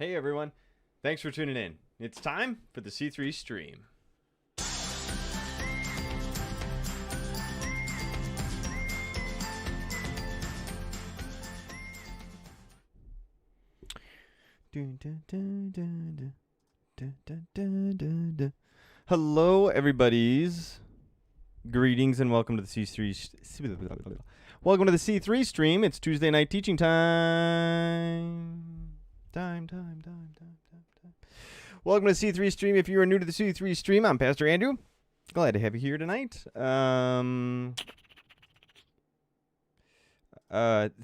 Hey everyone, thanks for tuning in. It's time for the C3 stream. Hello everybody's. Greetings and welcome to the C3 Welcome to the C3 stream. It's Tuesday night teaching time. Welcome to the C3 stream. If you are new to the C3 stream, I'm Pastor Andrew. Glad to have you here tonight.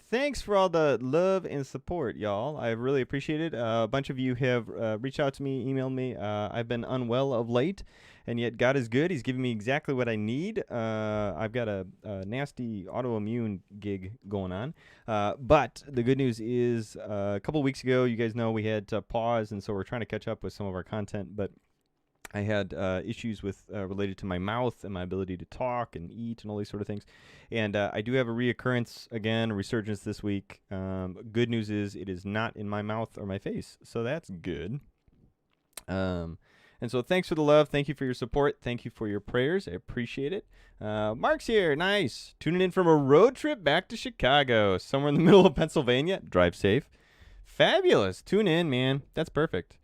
Thanks for all the love and support, y'all. I really appreciate it. A bunch of you have reached out to me, emailed me. I've been unwell of late, and yet God is good. He's giving me exactly what I need. I've got a nasty autoimmune gig going on. But the good news is a couple weeks ago, you guys know we had to pause, and so we're trying to catch up with some of our content, but I had issues with related to my mouth and my ability to talk and eat and all these sort of things. And I do have a reoccurrence again, a resurgence this week. Good news is it is not in my mouth or my face, so that's good. And so thanks for the love. Thank you for your support. Thank you for your prayers. I appreciate it. Mark's here. Nice. Tuning in from a road trip back to Chicago, somewhere in the middle of Pennsylvania. Drive safe. Fabulous. Tune in, man. That's perfect.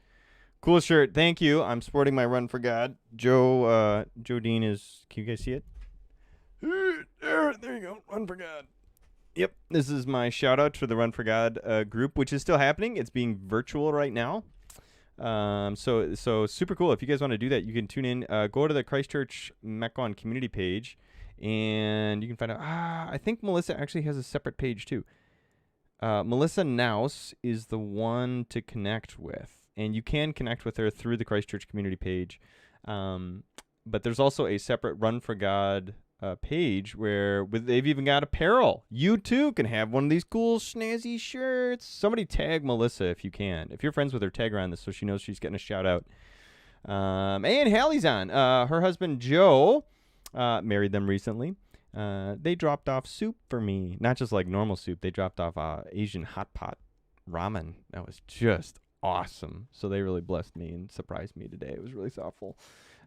Cool shirt. Thank you. I'm sporting my Run for God. Joe Dean is, can you guys see it? There you go. Run for God. Yep. This is my shout out to the Run for God group, which is still happening. It's being virtual right now. So super cool. If you guys want to do that, you can tune in, go to the Christchurch Mekon community page, and you can find out, I think Melissa actually has a separate page too. Melissa Naus is the one to connect with. And you can connect with her through the Christchurch community page. But there's also a separate Run for God page where they've even got apparel. You too can have one of these cool snazzy shirts. Somebody tag Melissa if you can. If you're friends with her, tag her on this so she knows she's getting a shout out. And Hallie's on. Her husband Joe married them recently. They dropped off soup for me. Not just like normal soup. They dropped off Asian hot pot ramen. That was just awesome. So they really blessed me and surprised me today. It was really thoughtful.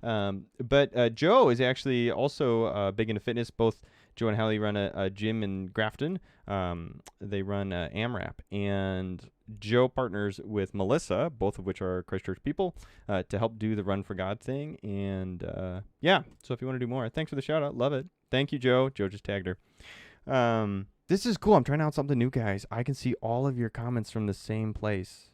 But Joe is actually also big into fitness. Both Joe and Hallie run a gym in Grafton. They run AMRAP. And Joe partners with Melissa, both of which are Christchurch people, to help do the Run for God thing. And yeah, so if you want to do more, thanks for the shout out. Love it. Thank you, Joe. Joe just tagged her. This is cool. I'm trying out something new, guys. I can see all of your comments from the same place.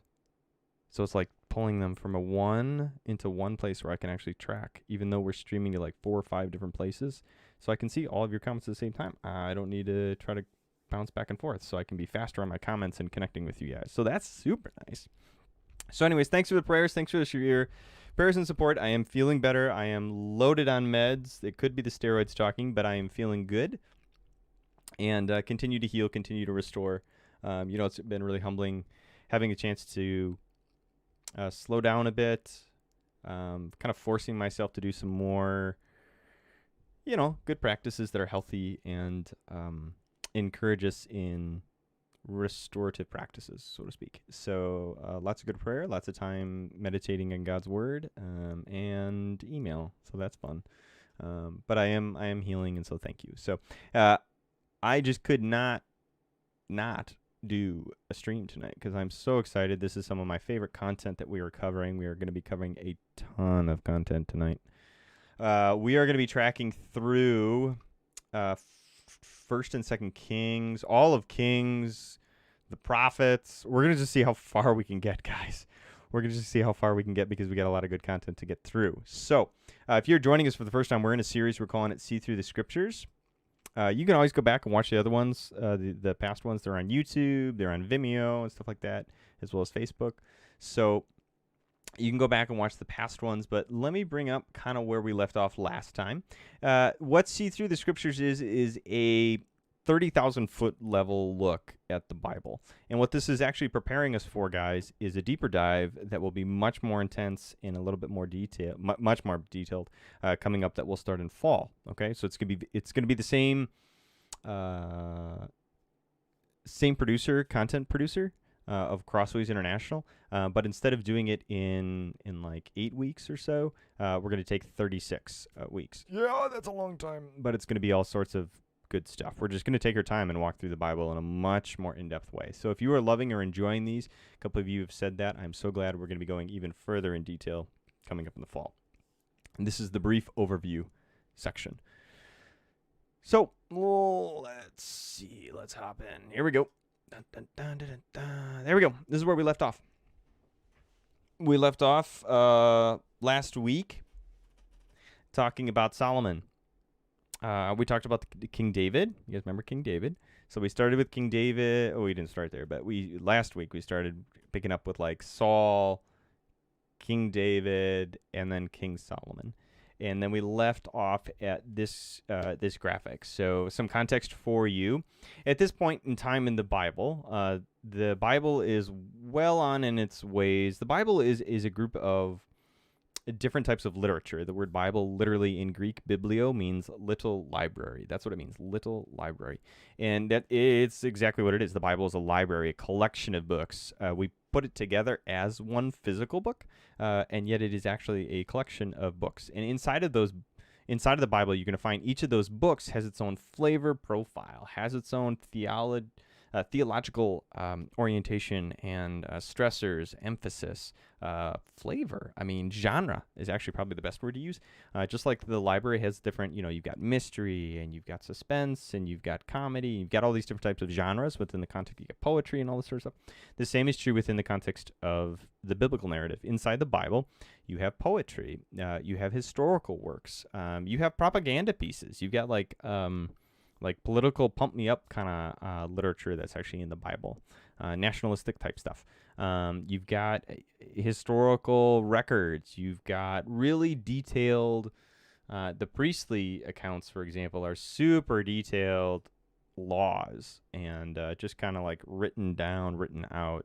So it's like pulling them from a one into one place where I can actually track, even though we're streaming to like 4 or 5 different places. So I can see all of your comments at the same time. I don't need to try to bounce back and forth, so I can be faster on my comments and connecting with you guys. So that's super nice. So anyways, thanks for the prayers. Thanks for your prayers and support. I am feeling better. I am loaded on meds. It could be the steroids talking, but I am feeling good. And continue to heal, continue to restore. It's been really humbling having a chance to slow down a bit, kind of forcing myself to do some more, good practices that are healthy and encourage us in restorative practices, so to speak. So lots of good prayer, lots of time meditating in God's word, and email. So that's fun. But I am healing, and so thank you. So I just could not do a stream tonight because I'm so excited. This is some of my favorite content that we are covering. We are going to be covering a ton of content tonight. We are going to be tracking through First and Second Kings, all of Kings, the prophets. We're going to just see how far we can get, guys. We're going to just see how far we can get because we got a lot of good content to get through. So if you're joining us for the first time, we're in a series. We're calling it See Through the Scriptures. You can always go back and watch the other ones, the past ones. They're on YouTube, they're on Vimeo and stuff like that, as well as Facebook. So you can go back and watch the past ones, but let me bring up kind of where we left off last time. What See Through the Scriptures is a 30,000-foot level look at the Bible. And what this is actually preparing us for, guys, is a deeper dive that will be much more intense and a little bit more detail, much more detailed, coming up that will start in fall. Okay, so it's gonna be the same producer, content producer. of Crossways International. But instead of doing it in like 8 weeks or so, we're going to take 36 weeks. Yeah, that's a long time. But it's going to be all sorts of good stuff. We're just going to take our time and walk through the Bible in a much more in-depth way. So if you are loving or enjoying these, a couple of you have said that. I'm so glad we're going to be going even further in detail coming up in the fall. And this is the brief overview section. So let's see. Let's hop in. Here we go. Dun, dun, dun, dun, dun, dun. There we go. This is where we left off. We left off last week talking about Solomon. We talked about King David. You guys remember King David? So we started with King David. Oh, we didn't start there, but last week we started picking up with like Saul, King David, and then King Solomon. And then we left off at this graphic. So some context for you. At this point in time in the Bible is well on in its ways. The Bible is a group of different types of literature. The word Bible, literally in Greek, biblio, means little library. That's what it means, little library. And that it's exactly what it is. The Bible is a library, a collection of books. We put it together as one physical book, and yet it is actually a collection of books. And inside of the Bible, you're going to find each of those books has its own flavor profile, has its own theological orientation and stressors, emphasis, flavor. I mean, genre is actually probably the best word to use. Just like the library has different, you've got mystery and you've got suspense and you've got comedy. You've got all these different types of genres within the context. You get poetry and all this sort of stuff. The same is true within the context of the biblical narrative. Inside the Bible, you have poetry. You have historical works. You have propaganda pieces. You've got like political pump me up kind of literature that's actually in the Bible, nationalistic type stuff. You've got historical records. You've got really detailed, the priestly accounts, for example, are super detailed laws and just kind of like written out,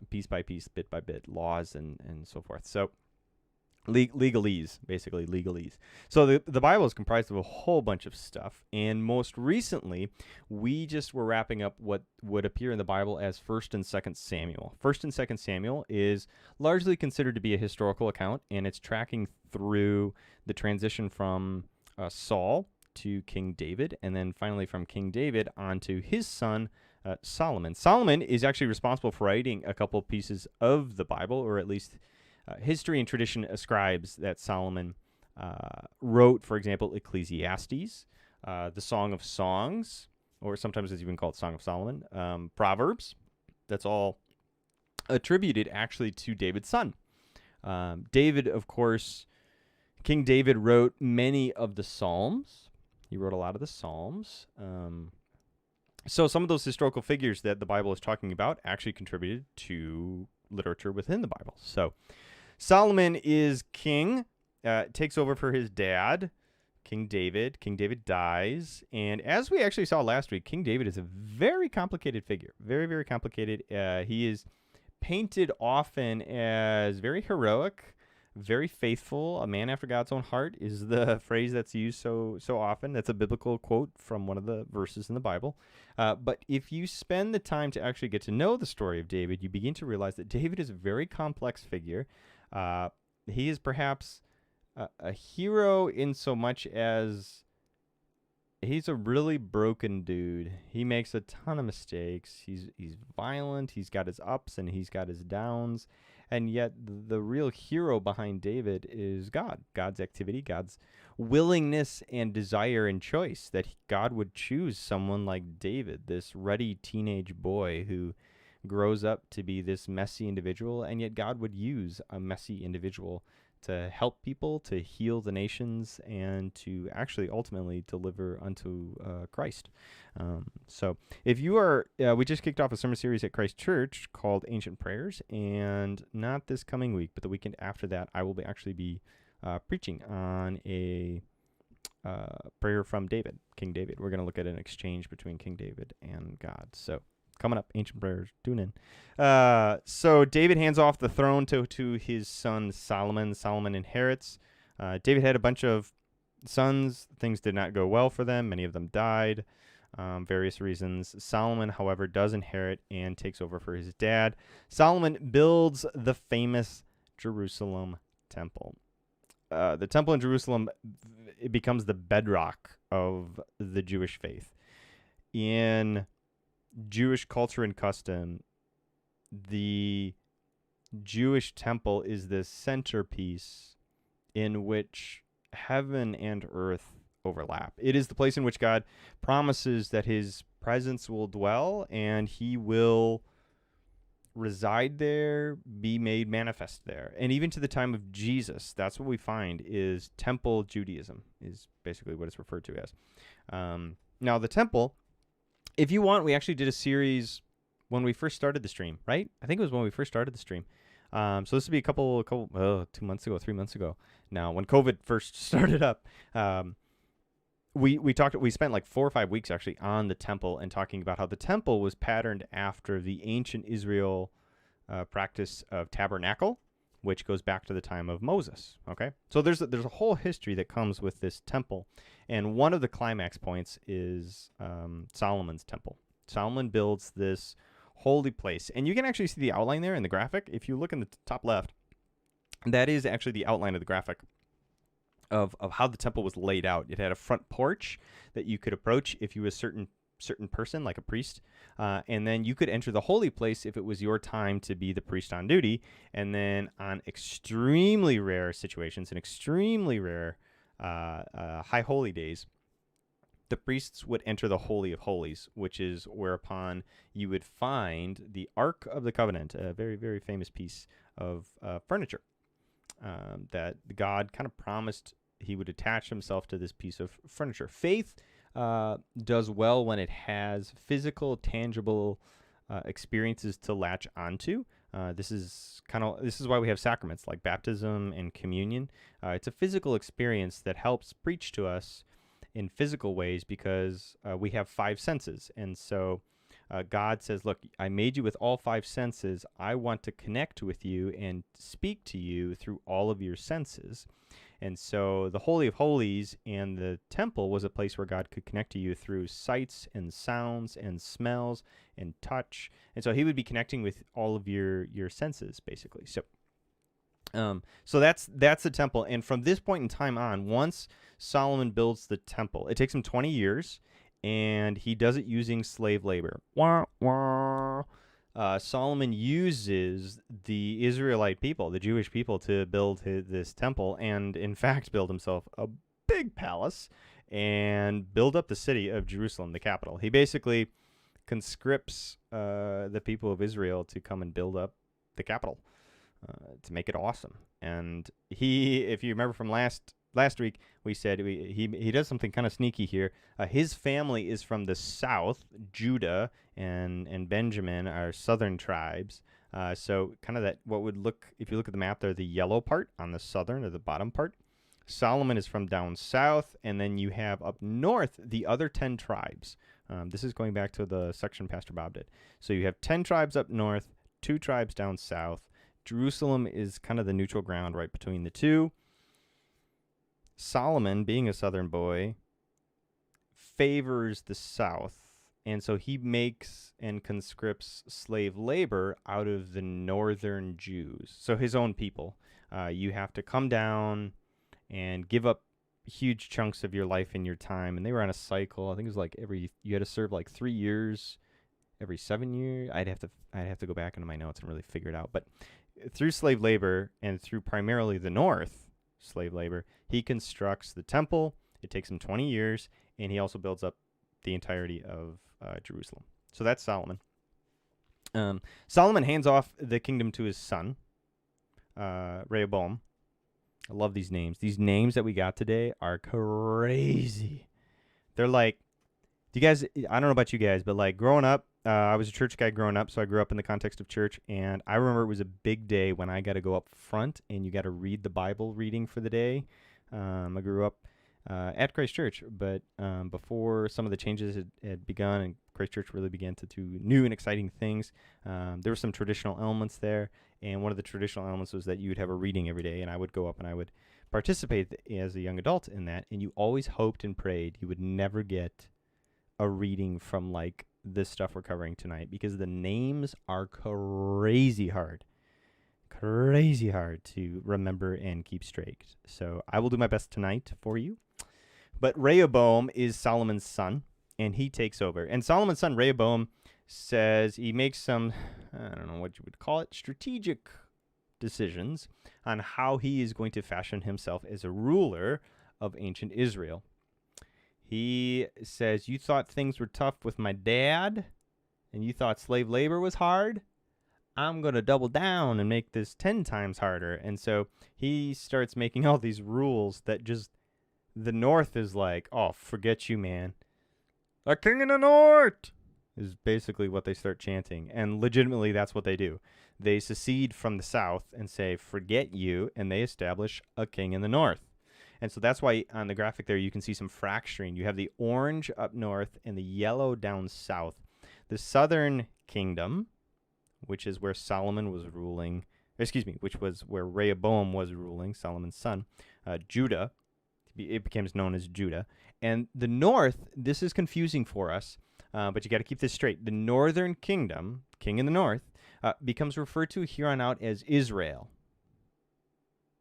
piece by piece, bit by bit, laws and so forth. So legalese, basically legalese. So the Bible is comprised of a whole bunch of stuff, and most recently, we just were wrapping up what would appear in the Bible as 1st and 2nd Samuel. 1st and 2nd Samuel is largely considered to be a historical account, and it's tracking through the transition from Saul to King David, and then finally from King David onto his son, Solomon. Solomon is actually responsible for writing a couple pieces of the Bible, or at least history and tradition ascribes that Solomon wrote, for example, Ecclesiastes, the Song of Songs, or sometimes it's even called Song of Solomon, Proverbs. That's all attributed actually to David's son. David, of course, King David wrote many of the Psalms. He wrote a lot of the Psalms. So some of those historical figures that the Bible is talking about actually contributed to literature within the Bible. So Solomon is king, takes over for his dad, King David. King David dies. And as we actually saw last week, King David is a very complicated figure. Very, very complicated. He is painted often as very heroic, very faithful. A man after God's own heart is the phrase that's used so often. That's a biblical quote from one of the verses in the Bible. But if you spend the time to actually get to know the story of David, you begin to realize that David is a very complex figure. He is perhaps a hero in so much as he's a really broken dude. He makes a ton of mistakes. He's violent. He's got his ups and he's got his downs. And yet the real hero behind David is God. God's activity, God's willingness and desire and choice that God would choose someone like David, this ruddy teenage boy who grows up to be this messy individual, and yet God would use a messy individual to help people, to heal the nations, and to actually ultimately deliver unto Christ. So if you are, we just kicked off a sermon series at Christ Church called Ancient Prayers, and not this coming week, but the weekend after that, I will actually be preaching on a prayer from David, King David. We're going to look at an exchange between King David and God. So coming up, Ancient Prayers, tune in. So David hands off the throne to his son Solomon. Solomon inherits. David had a bunch of sons. Things did not go well for them. Many of them died. various reasons. Solomon, however, does inherit and takes over for his dad. Solomon builds the famous Jerusalem temple. The temple in Jerusalem, it becomes the bedrock of the Jewish faith. In Jewish culture and custom, the Jewish temple is the centerpiece in which heaven and earth overlap. It is the place in which God promises that his presence will dwell and he will reside there, be made manifest there. And even to the time of Jesus, that's what we find is temple Judaism is basically what it's referred to as. Now, the temple, if you want, we actually did a series when we first started the stream, right? I think it was when we first started the stream. So this would be 2 months ago, 3 months ago now, when COVID first started up. We spent like 4 or 5 weeks actually on the temple and talking about how the temple was patterned after the ancient Israel practice of tabernacle, which goes back to the time of Moses. Okay, so there's a whole history that comes with this temple, and one of the climax points is Solomon's temple. Solomon builds this holy place, and you can actually see the outline there in the graphic. If you look in the top left, that is actually the outline of the graphic of how the temple was laid out. It had a front porch that you could approach if you were a certain person, like a priest, and then you could enter the holy place if it was your time to be the priest on duty. And then on extremely rare situations and extremely rare high holy days, the priests would enter the Holy of Holies, which is whereupon you would find the Ark of the Covenant, a very, very famous piece of furniture that God kind of promised he would attach himself to this piece of furniture. Faith does well when it has physical, tangible experiences to latch onto. This is why we have sacraments like baptism and communion. It's a physical experience that helps preach to us in physical ways because we have 5 senses. And so God says, look, I made you with all 5 senses. I want to connect with you and speak to you through all of your senses. And so the Holy of Holies and the temple was a place where God could connect to you through sights and sounds and smells and touch. And so he would be connecting with all of your senses, basically. So that's the temple. And from this point in time on, once Solomon builds the temple, it takes him 20 years, and he does it using slave labor. Solomon uses the Israelite people, the Jewish people, to build this temple, and in fact build himself a big palace and build up the city of Jerusalem, the capital. He basically conscripts the people of Israel to come and build up the capital. To make it awesome. And if you remember from last week, we said he does something kind of sneaky here. His family is from the south. Judah and Benjamin are southern tribes. So kind of that, what would look, if you look at the map there, the yellow part on the southern or the bottom part. Solomon is from down south, and then you have up north the other 10 tribes. This is going back to the section Pastor Bob did. So you have 10 tribes up north, 2 tribes down south. Jerusalem is kind of the neutral ground right between the two. Solomon, being a southern boy, favors the south, and so he makes and conscripts slave labor out of the northern Jews, so his own people. You have to come down and give up huge chunks of your life and your time, and they were on a cycle. I think it was like you had to serve like 3 years every 7 years. I'd have to go back into my notes and really figure it out, but through slave labor and through primarily the north slave labor, he constructs the temple. It takes him 20 years, and he also builds up the entirety of Jerusalem. So that's Solomon. Solomon hands off the kingdom to his son, Rehoboam. I love these names. These names that we got today are crazy. They're like, I don't know about you guys, but like growing up, I was a church guy growing up, so I grew up in the context of church, and I remember it was a big day when I got to go up front and you got to read the Bible reading for the day. I grew up at Christ Church, but before some of the changes had begun and Christ Church really began to do new and exciting things, there were some traditional elements there, and one of the traditional elements was that you would have a reading every day, and I would go up and I would participate as a young adult in that, and you always hoped and prayed you would never get a reading from like this stuff we're covering tonight because the names are crazy hard to remember and keep straight. So I will do my best tonight for you. But Rehoboam is Solomon's son, and he takes over. And Solomon's son, Rehoboam, says he makes some, I don't know what you would call it, strategic decisions on how he is going to fashion himself as a ruler of ancient Israel. He says, you thought things were tough with my dad, and you thought slave labor was hard? I'm going to double down and make this 10 times harder. And so he starts making all these rules that just, the North is like, oh, forget you, man. The king in the North is basically what they start chanting. And legitimately, that's what they do. They secede from the South and say, forget you, and they establish a king in the North. And so that's why on the graphic there, you can see some fracturing. You have the orange up north and the yellow down south. The southern kingdom, which is where Solomon was ruling, which was where Rehoboam was ruling, Solomon's son, Judah. It becomes known as Judah. And the north, this is confusing for us, but you got to keep this straight. The northern kingdom, king in the north, becomes referred to here on out as Israel.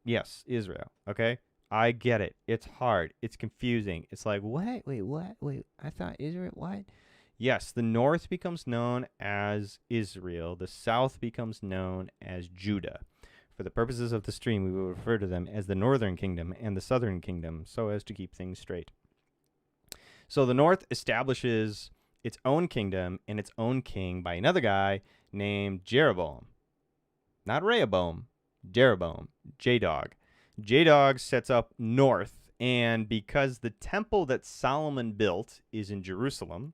Yes, Israel, okay? I get it. It's hard. It's confusing. It's like, what? Wait, I thought Israel, what? Yes, the north becomes known as Israel. The south becomes known as Judah. For the purposes of the stream, we will refer to them as the northern kingdom and the southern kingdom, so as to keep things straight. So the north establishes its own kingdom and its own king by another guy named Jeroboam. Not Rehoboam, Jeroboam, J-Dog. J-Dog sets up north, and because the temple that Solomon built is in Jerusalem,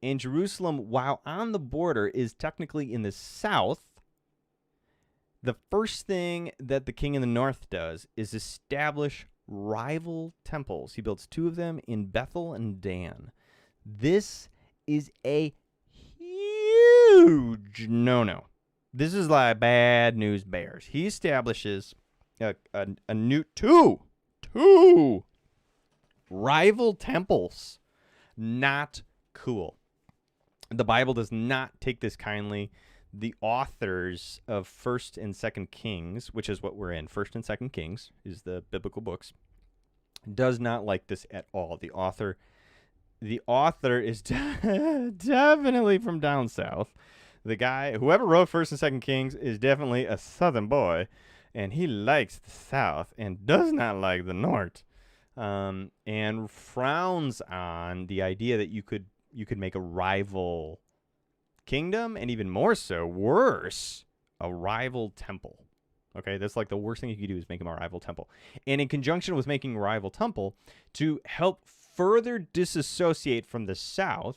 and Jerusalem, while on the border, is technically in the south, the first thing that the king in the north does is establish rival temples. He builds 2 of them in Bethel and Dan. This is a huge no-no. This is like bad news bears. He establishes a new two rival temples. Not cool. The Bible does not take this kindly. The authors of 1st and 2nd Kings, which is what we're in, 1st and 2nd Kings is the biblical books, does not like this at all. The author is definitely from down south. The guy, whoever wrote 1st and 2nd Kings, is definitely a southern boy, and he likes the south and does not like the north, and frowns on the idea that you could make a rival kingdom, and even more so, worse, a rival temple. Okay, that's like the worst thing you could do is make him a rival temple. And in conjunction with making a rival temple, to help further disassociate from the south,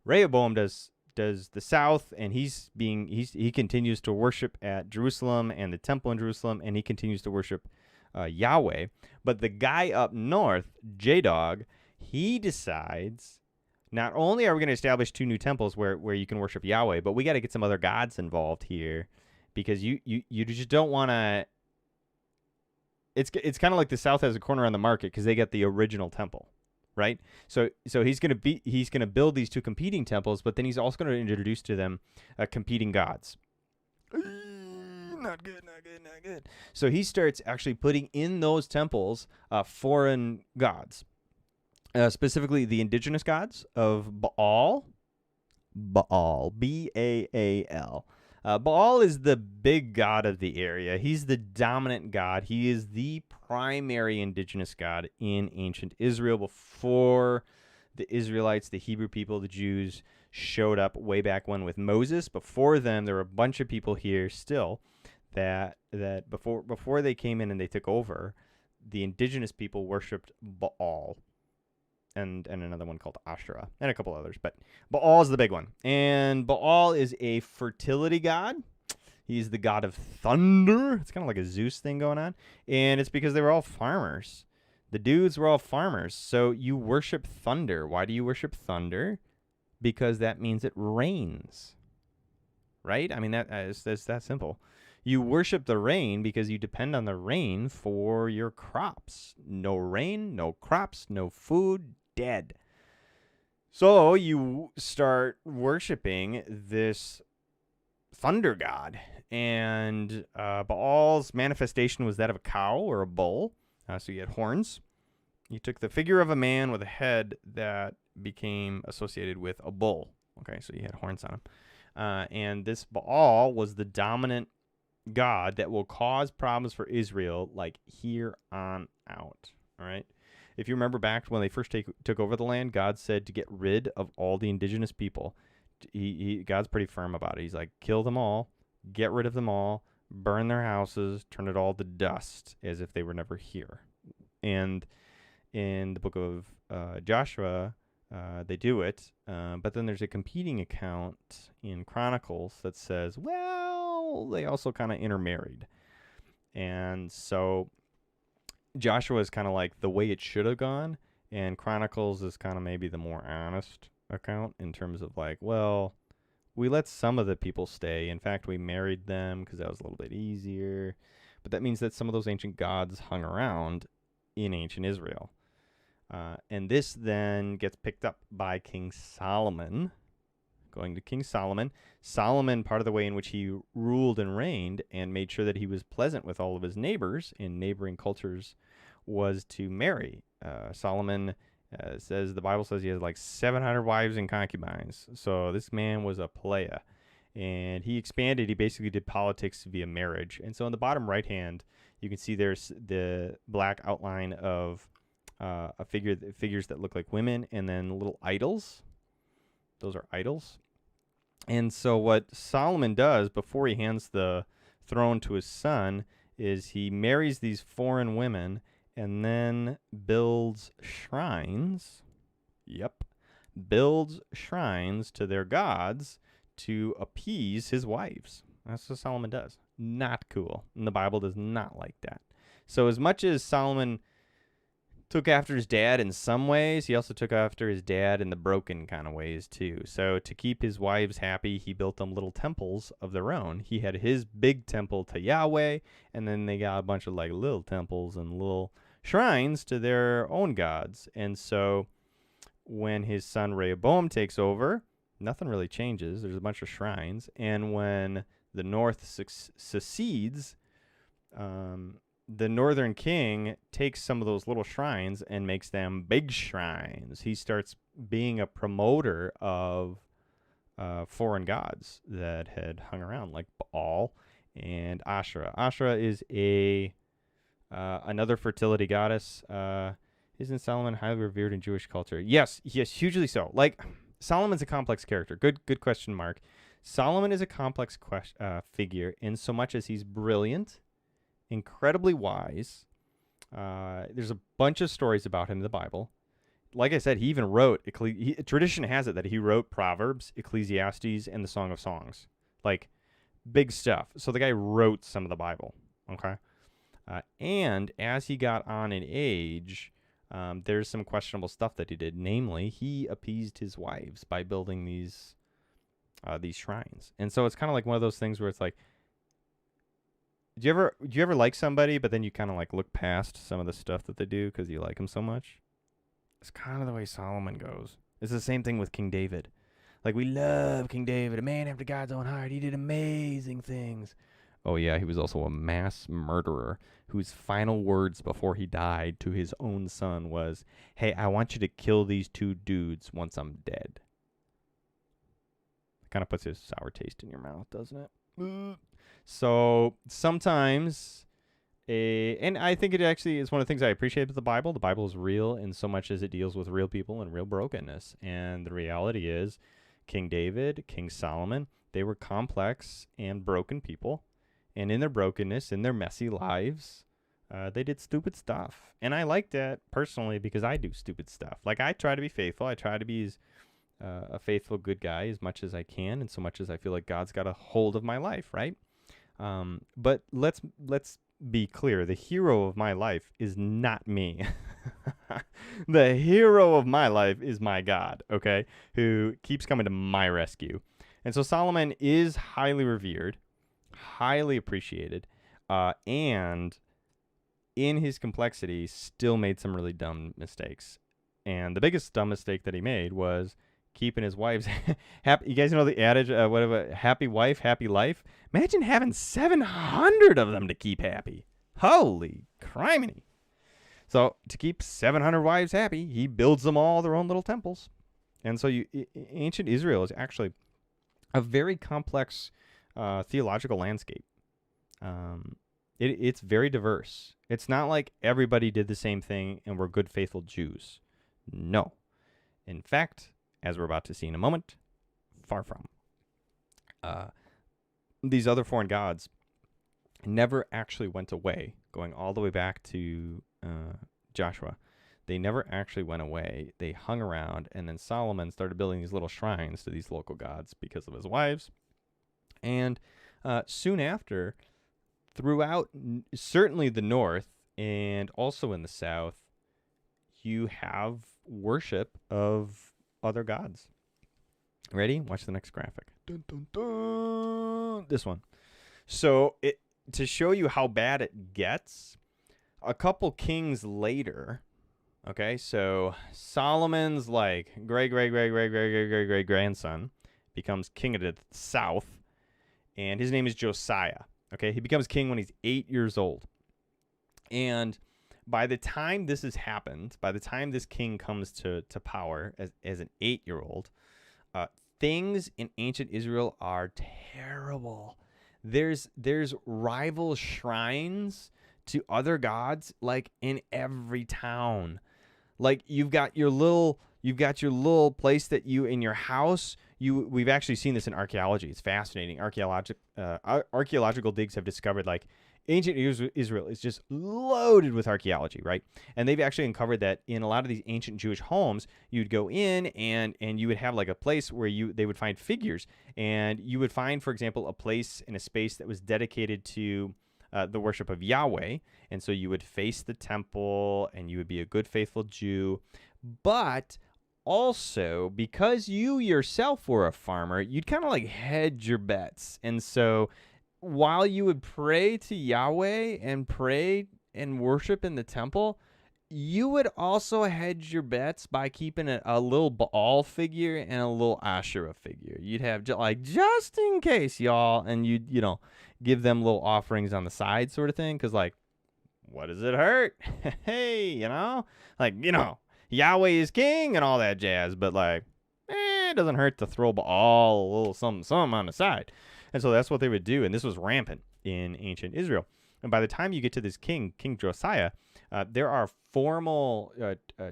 Rehoboam does the south, and he continues to worship at Jerusalem and the temple in Jerusalem, and he continues to worship Yahweh. But the guy up north, J-Dog, he decides, not only are we going to establish 2 new temples where you can worship Yahweh, but we got to get some other gods involved here, because you just don't want to. It's kind of like the South has a corner on the market because they get the original temple, right? So he's going to build these 2 competing temples, but then he's also going to introduce to them competing gods. Not good. So he starts actually putting in those temples foreign gods. Specifically the indigenous gods of Baal, B-A-A-L. Baal is the big god of the area. He's the dominant god. He is the primary indigenous god in ancient Israel before the Israelites, the Hebrew people, the Jews, showed up way back when with Moses. Before them, there were a bunch of people here still that before they came in and they took over, the indigenous people worshipped Baal. And another one called Asherah, and a couple others. But Baal is the big one. And Baal is a fertility god. He's the god of thunder. It's kind of like a Zeus thing going on. And it's because they were all farmers. The dudes were all farmers. So you worship thunder. Why do you worship thunder? Because that means it rains. Right? I mean, that's that simple. You worship the rain because you depend on the rain for your crops. No rain, no crops, no food, dead. So you start worshiping this thunder god, and Baal's manifestation was that of a cow or a bull. So you had horns. You took the figure of a man with a head that became associated with a bull. Okay, so you had horns on him. And this Baal was the dominant god that will cause problems for Israel, like here on out. All right. If you remember back when they first took over the land, God said to get rid of all the indigenous people. God's pretty firm about it. He's like, kill them all, get rid of them all, burn their houses, turn it all to dust, as if they were never here. And in the book of Joshua, they do it, but then there's a competing account in Chronicles that says, well, they also kind of intermarried. And so Joshua is kind of like the way it should have gone, and Chronicles is kind of maybe the more honest account in terms of like, well, we let some of the people stay. In fact, we married them because that was a little bit easier. But that means that some of those ancient gods hung around in ancient Israel. And this then gets picked up by King Solomon. Going to King Solomon. Solomon, part of the way in which he ruled and reigned and made sure that he was pleasant with all of his neighbors in neighboring cultures, was to marry. Solomon says, the Bible says he has like 700 wives and concubines. So this man was a playa. And he expanded. He basically did politics via marriage. And so in the bottom right hand, you can see there's the black outline of figures that look like women, and then little idols. Those are idols. And so what Solomon does before he hands the throne to his son is he marries these foreign women and then builds shrines. Yep. Builds shrines to their gods to appease his wives. That's what Solomon does. Not cool. And the Bible does not like that. So as much as Solomon took after his dad in some ways, he also took after his dad in the broken kind of ways too. So to keep his wives happy, he built them little temples of their own. He had his big temple to Yahweh, and then they got a bunch of like little temples and little shrines to their own gods. And so when his son Rehoboam takes over, nothing really changes. There's a bunch of shrines. And when the north secedes, the northern king takes some of those little shrines and makes them big shrines. He starts being a promoter of foreign gods that had hung around, like Baal and Asherah. Asherah is another fertility goddess. Isn't Solomon highly revered in Jewish culture? Yes, hugely so. Like, Solomon's a complex character. Good question, Mark. Solomon is a complex figure in so much as he's brilliant, incredibly wise. There's a bunch of stories about him in the Bible. Like I said, he even wrote, tradition has it that he wrote Proverbs, Ecclesiastes, and the Song of Songs. Like, big stuff. So the guy wrote some of the Bible, okay? And as he got on in age, there's some questionable stuff that he did. Namely, he appeased his wives by building these shrines. And so it's kind of like one of those things where it's like, do you ever like somebody, but then you kind of like look past some of the stuff that they do because you like them so much? It's kind of the way Solomon goes. It's the same thing with King David. Like, we love King David, a man after God's own heart. He did amazing things. Oh yeah, he was also a mass murderer whose final words before he died to his own son was, "Hey, I want you to kill these two dudes once I'm dead." It kind of puts a sour taste in your mouth, doesn't it? So sometimes, and I think it actually is one of the things I appreciate about the Bible. The Bible is real in so much as it deals with real people and real brokenness. And the reality is, King David, King Solomon, they were complex and broken people. And in their brokenness, in their messy lives, they did stupid stuff. And I like that personally because I do stupid stuff. Like, I try to be faithful. I try to be a faithful, good guy as much as I can, and so much as I feel like God's got a hold of my life, right? But let's be clear. The hero of my life is not me. The hero of my life is my God, okay, who keeps coming to my rescue. And so Solomon is highly revered, highly appreciated, and in his complexity still made some really dumb mistakes. And the biggest dumb mistake that he made was keeping his wife's happy. You guys know the adage, whatever, happy wife, happy life. Imagine having 700 of them to keep happy. Holy criminy! So to keep 700 wives happy, he builds them all their own little temples. And so ancient Israel is actually a very complex theological landscape. It's very diverse. It's not like everybody did the same thing and were good, faithful Jews. No. In fact, as we're about to see in a moment, far from. These other foreign gods never actually went away, going all the way back to Joshua. They never actually went away. They hung around, and then Solomon started building these little shrines to these local gods because of his wives. And soon after, throughout certainly the north and also in the south, you have worship of other gods. Ready? Watch the next graphic. Dun, dun, dun. This one. So to show you how bad it gets, a couple kings later, okay, so Solomon's like great grandson becomes king of the south, and his name is Josiah. Okay, he becomes king when he's 8 years old. And by the time this has happened, by the time this king comes to power as an 8-year-old, things in ancient Israel are terrible. There's rival shrines to other gods like in every town. Like you've got your little place that you in your house. We've actually seen this in archaeology. It's fascinating. Archaeological digs have discovered like ancient Israel is just loaded with archaeology, right? And they've actually uncovered that in a lot of these ancient Jewish homes, you'd go in and you would have like a place where they would find figures, and you would find, for example, a place in a space that was dedicated to the worship of Yahweh, and so you would face the temple, and you would be a good, faithful Jew, but also, because you yourself were a farmer, you'd kind of like hedge your bets. And so while you would pray to Yahweh and pray and worship in the temple, you would also hedge your bets by keeping a little Baal figure and a little Asherah figure. You'd have just in case, y'all, and you'd, give them little offerings on the side sort of thing. Because, like, what does it hurt? Hey, Yahweh is king and all that jazz, but like, it doesn't hurt to throw Baal a little something on the side. And so that's what they would do, and this was rampant in ancient Israel. And by the time you get to this King Josiah, there are formal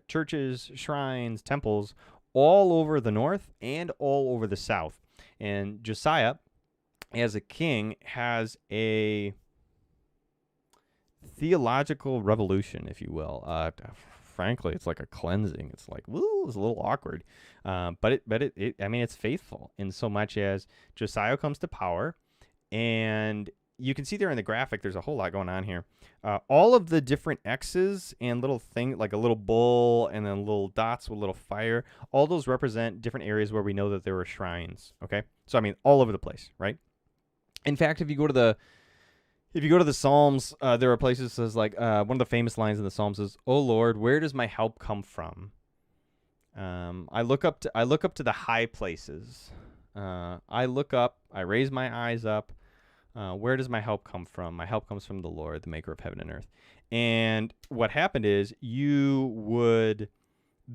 churches, shrines, temples all over the north and all over the south. And Josiah, as a king, has a theological revolution, if you will. Frankly, it's like a cleansing. It's like, woo, it's a little awkward. But it's faithful in so much as Josiah comes to power, and you can see there in the graphic, there's a whole lot going on here. All of the different X's and little things, like a little bull and then little dots with little fire, all those represent different areas where we know that there were shrines, okay? So, all over the place, right? In fact, if you go to the Psalms, there are places that says, like, one of the famous lines in the Psalms is, "Oh Lord, where does my help come from? I look up to the high places. I raise my eyes up. Where does my help come from? My help comes from the Lord, the maker of heaven and earth." And what happened is you would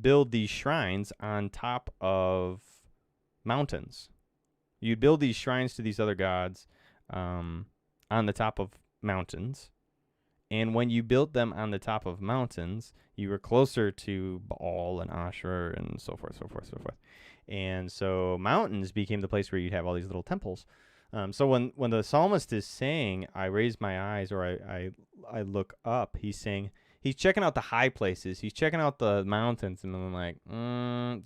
build these shrines on top of mountains. You'd build these shrines to these other gods on the top of mountains. And when you built them on the top of mountains, you were closer to Baal and Asherah and so forth. And so mountains became the place where you'd have all these little temples. So when the psalmist is saying, "I raise my eyes," or I look up, he's saying, he's checking out the high places. He's checking out the mountains, and I'm like,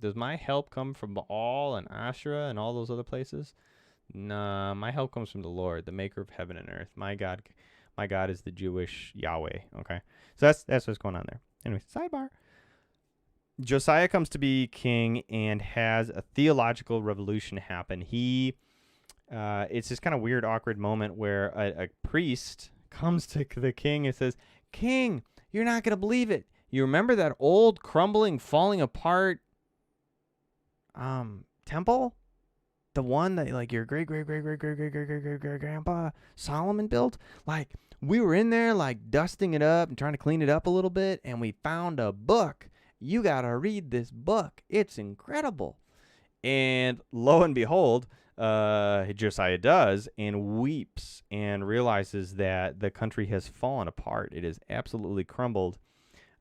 does my help come from Baal and Asherah and all those other places? Nah, my help comes from the Lord, the maker of heaven and earth. My God is the Jewish Yahweh. Okay, so that's what's going on there. Anyway, sidebar. Josiah comes to be king and has a theological revolution happen. It's this kind of weird, awkward moment where a priest comes to the king and says, "King, you're not going to believe it. You remember that old, crumbling, falling apart temple, the one that like your great grandpa Solomon built, like we were in there like dusting it up and trying to clean it up a little bit, and we found a book. You gotta read this book. It's incredible. And lo and behold, Josiah does and weeps and realizes that the country has fallen apart. It has absolutely crumbled.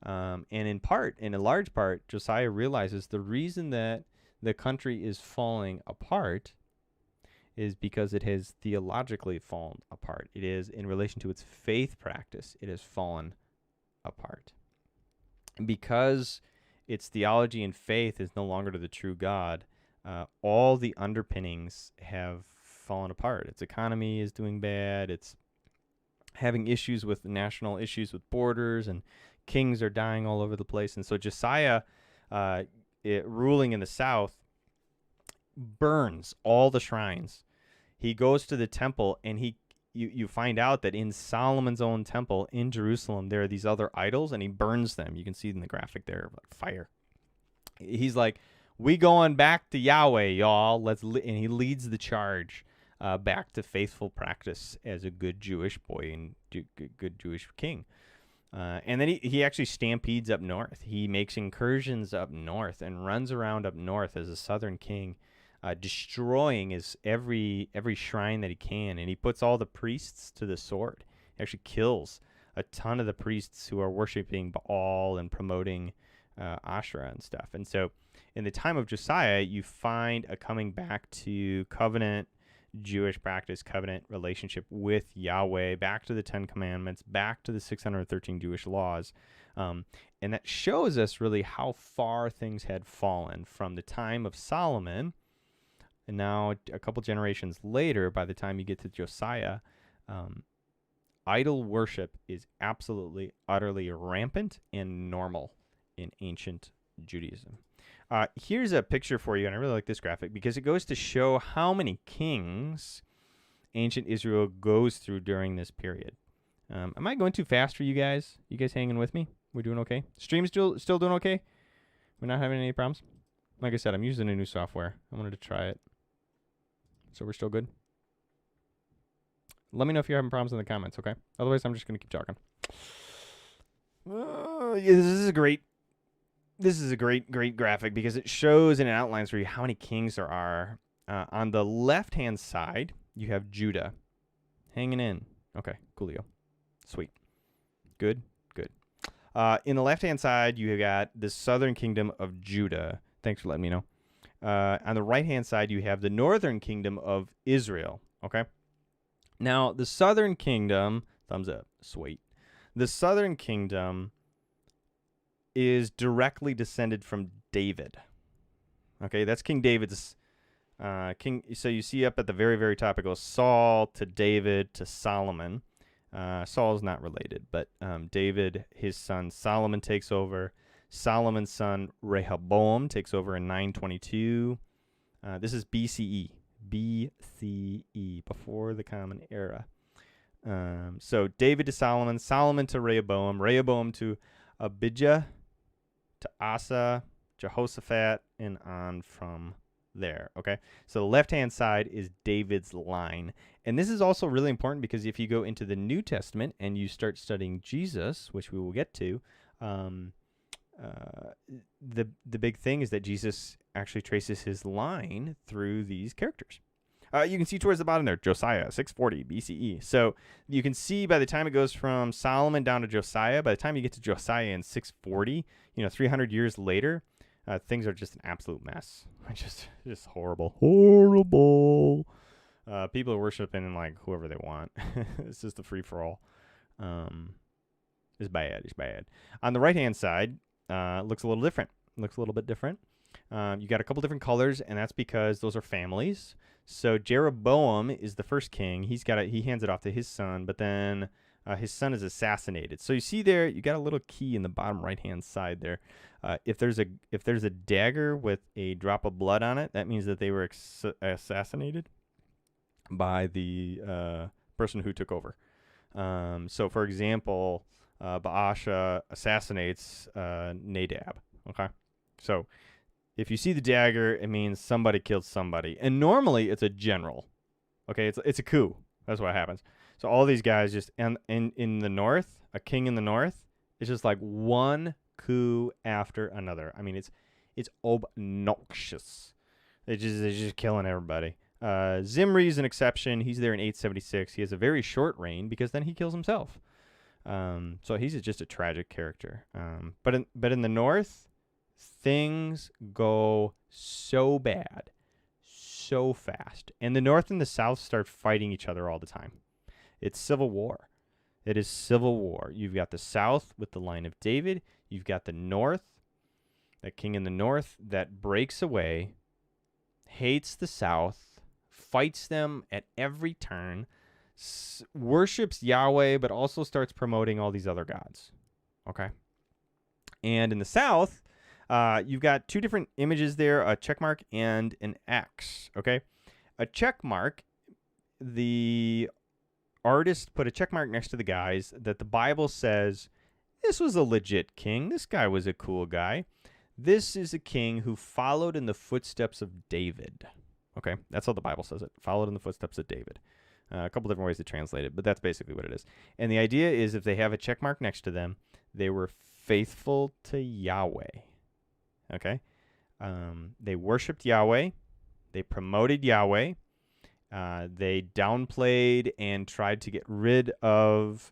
And in a large part, Josiah realizes the reason that the country is falling apart is because it has theologically fallen apart. It is in relation to its faith practice, it has fallen apart. And because its theology and faith is no longer to the true God, all the underpinnings have fallen apart. Its economy is doing bad. It's having issues with national issues with borders, and kings are dying all over the place. And so Josiah, ruling in the south, burns all the shrines. He goes to the temple, and you find out that in Solomon's own temple in Jerusalem, there are these other idols, and he burns them. You can see in the graphic there, like fire. He's like, we going back to Yahweh, y'all. And he leads the charge back to faithful practice as a good Jewish boy and good Jewish king. And then he actually stampedes up north. He makes incursions up north and runs around up north as a southern king, destroying every shrine that he can. And he puts all the priests to the sword. He actually kills a ton of the priests who are worshiping Baal and promoting Asherah and stuff. And so in the time of Josiah, you find a coming back to covenant Jewish practice, covenant relationship with Yahweh, back to the 10 Commandments, back to the 613 Jewish laws. And that shows us really how far things had fallen from the time of Solomon. And now a couple generations later, by the time you get to Josiah, idol worship is absolutely, utterly rampant and normal in ancient Judaism. Here's a picture for you, and I really like this graphic because it goes to show how many kings ancient Israel goes through during this period. Am I going too fast for you guys? You guys hanging with me? We're doing okay? Stream's still doing okay? We're not having any problems? Like I said, I'm using a new software. I wanted to try it. So we're still good? Let me know if you're having problems in the comments, okay? Otherwise, I'm just going to keep talking. This is a great graphic because it shows and it outlines for you how many kings there are. On the left-hand side, you have Judah hanging in. Okay, coolio. Sweet. Good. In the left-hand side, you got the southern kingdom of Judah. Thanks for letting me know. On the right-hand side, you have the northern kingdom of Israel. Okay? Now, the southern kingdom, thumbs up, sweet. The southern kingdom is directly descended from David. Okay, that's King David's king. So you see up at the very, very top, it goes Saul to David to Solomon. Saul's not related, but David, his son Solomon takes over. Solomon's son Rehoboam takes over in 922. This is BCE. BCE, before the Common Era. So David to Solomon, Solomon to Rehoboam, Rehoboam to Abijah, to Asa, Jehoshaphat, and on from there. Okay, so the left-hand side is David's line. And this is also really important because if you go into the New Testament and you start studying Jesus, which we will get to, the big thing is that Jesus actually traces his line through these characters. You can see towards the bottom there, Josiah, 640 BCE. So you can see by the time it goes from Solomon down to Josiah, by the time you get to Josiah in 640, 300 years later, things are just an absolute mess. Just horrible. Horrible. People are worshiping like whoever they want. It's just a free-for-all. It's bad. On the right-hand side, looks a little different. Looks a little bit different. You got a couple different colors, and that's because those are families. So Jeroboam is the first king. He hands it off to his son, but then his son is assassinated. So you see there, you got a little key in the bottom right-hand side there. If there's a dagger with a drop of blood on it, that means that they were assassinated by the person who took over. So for example, Baasha assassinates Nadab. Okay, so If you see the dagger, it means somebody killed somebody. And normally it's a general. Okay, it's a coup. That's what happens. So all these guys just in the north, a king in the north, it's just like one coup after another. I mean, it's obnoxious. They're just killing everybody. Zimri's an exception. He's there in 876. He has a very short reign because then he kills himself. So he's just a tragic character. But in the north, things go so bad, so fast. And the north and the south start fighting each other all the time. It's civil war. It is civil war. You've got the south with the line of David. You've got the north, that king in the north that breaks away, hates the south, fights them at every turn, worships Yahweh, but also starts promoting all these other gods. Okay? And in the south, you've got two different images there, a check mark and an X. Okay? A check mark, the artist put a check mark next to the guys that the Bible says, this was a legit king. This guy was a cool guy. This is a king who followed in the footsteps of David. Okay, that's how the Bible says it. Followed in the footsteps of David. A couple different ways to translate it, but that's basically what it is. And the idea is if they have a check mark next to them, they were faithful to Yahweh. Okay? They worshipped Yahweh. They promoted Yahweh. They downplayed and tried to get rid of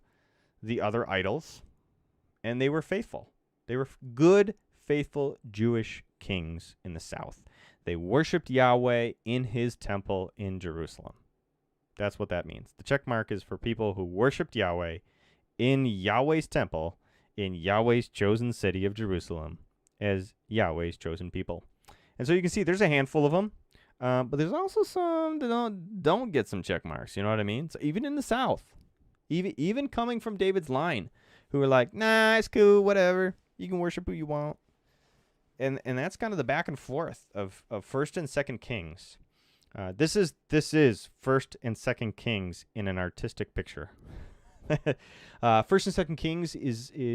the other idols. And they were faithful. They were good, faithful Jewish kings in the south. They worshipped Yahweh in his temple in Jerusalem. That's what that means. The check mark is for people who worshipped Yahweh in Yahweh's temple in Yahweh's chosen city of Jerusalem as Yahweh's chosen people. And so you can see there's a handful of them, but there's also some that don't get some check marks. You know what I mean? So even in the south, even coming from David's line, who are like, nah, it's cool, whatever. You can worship who you want. And that's kind of the back and forth of 1st and 2nd Kings. This is 1st and 2nd Kings in an artistic picture. 1st and 2nd Kings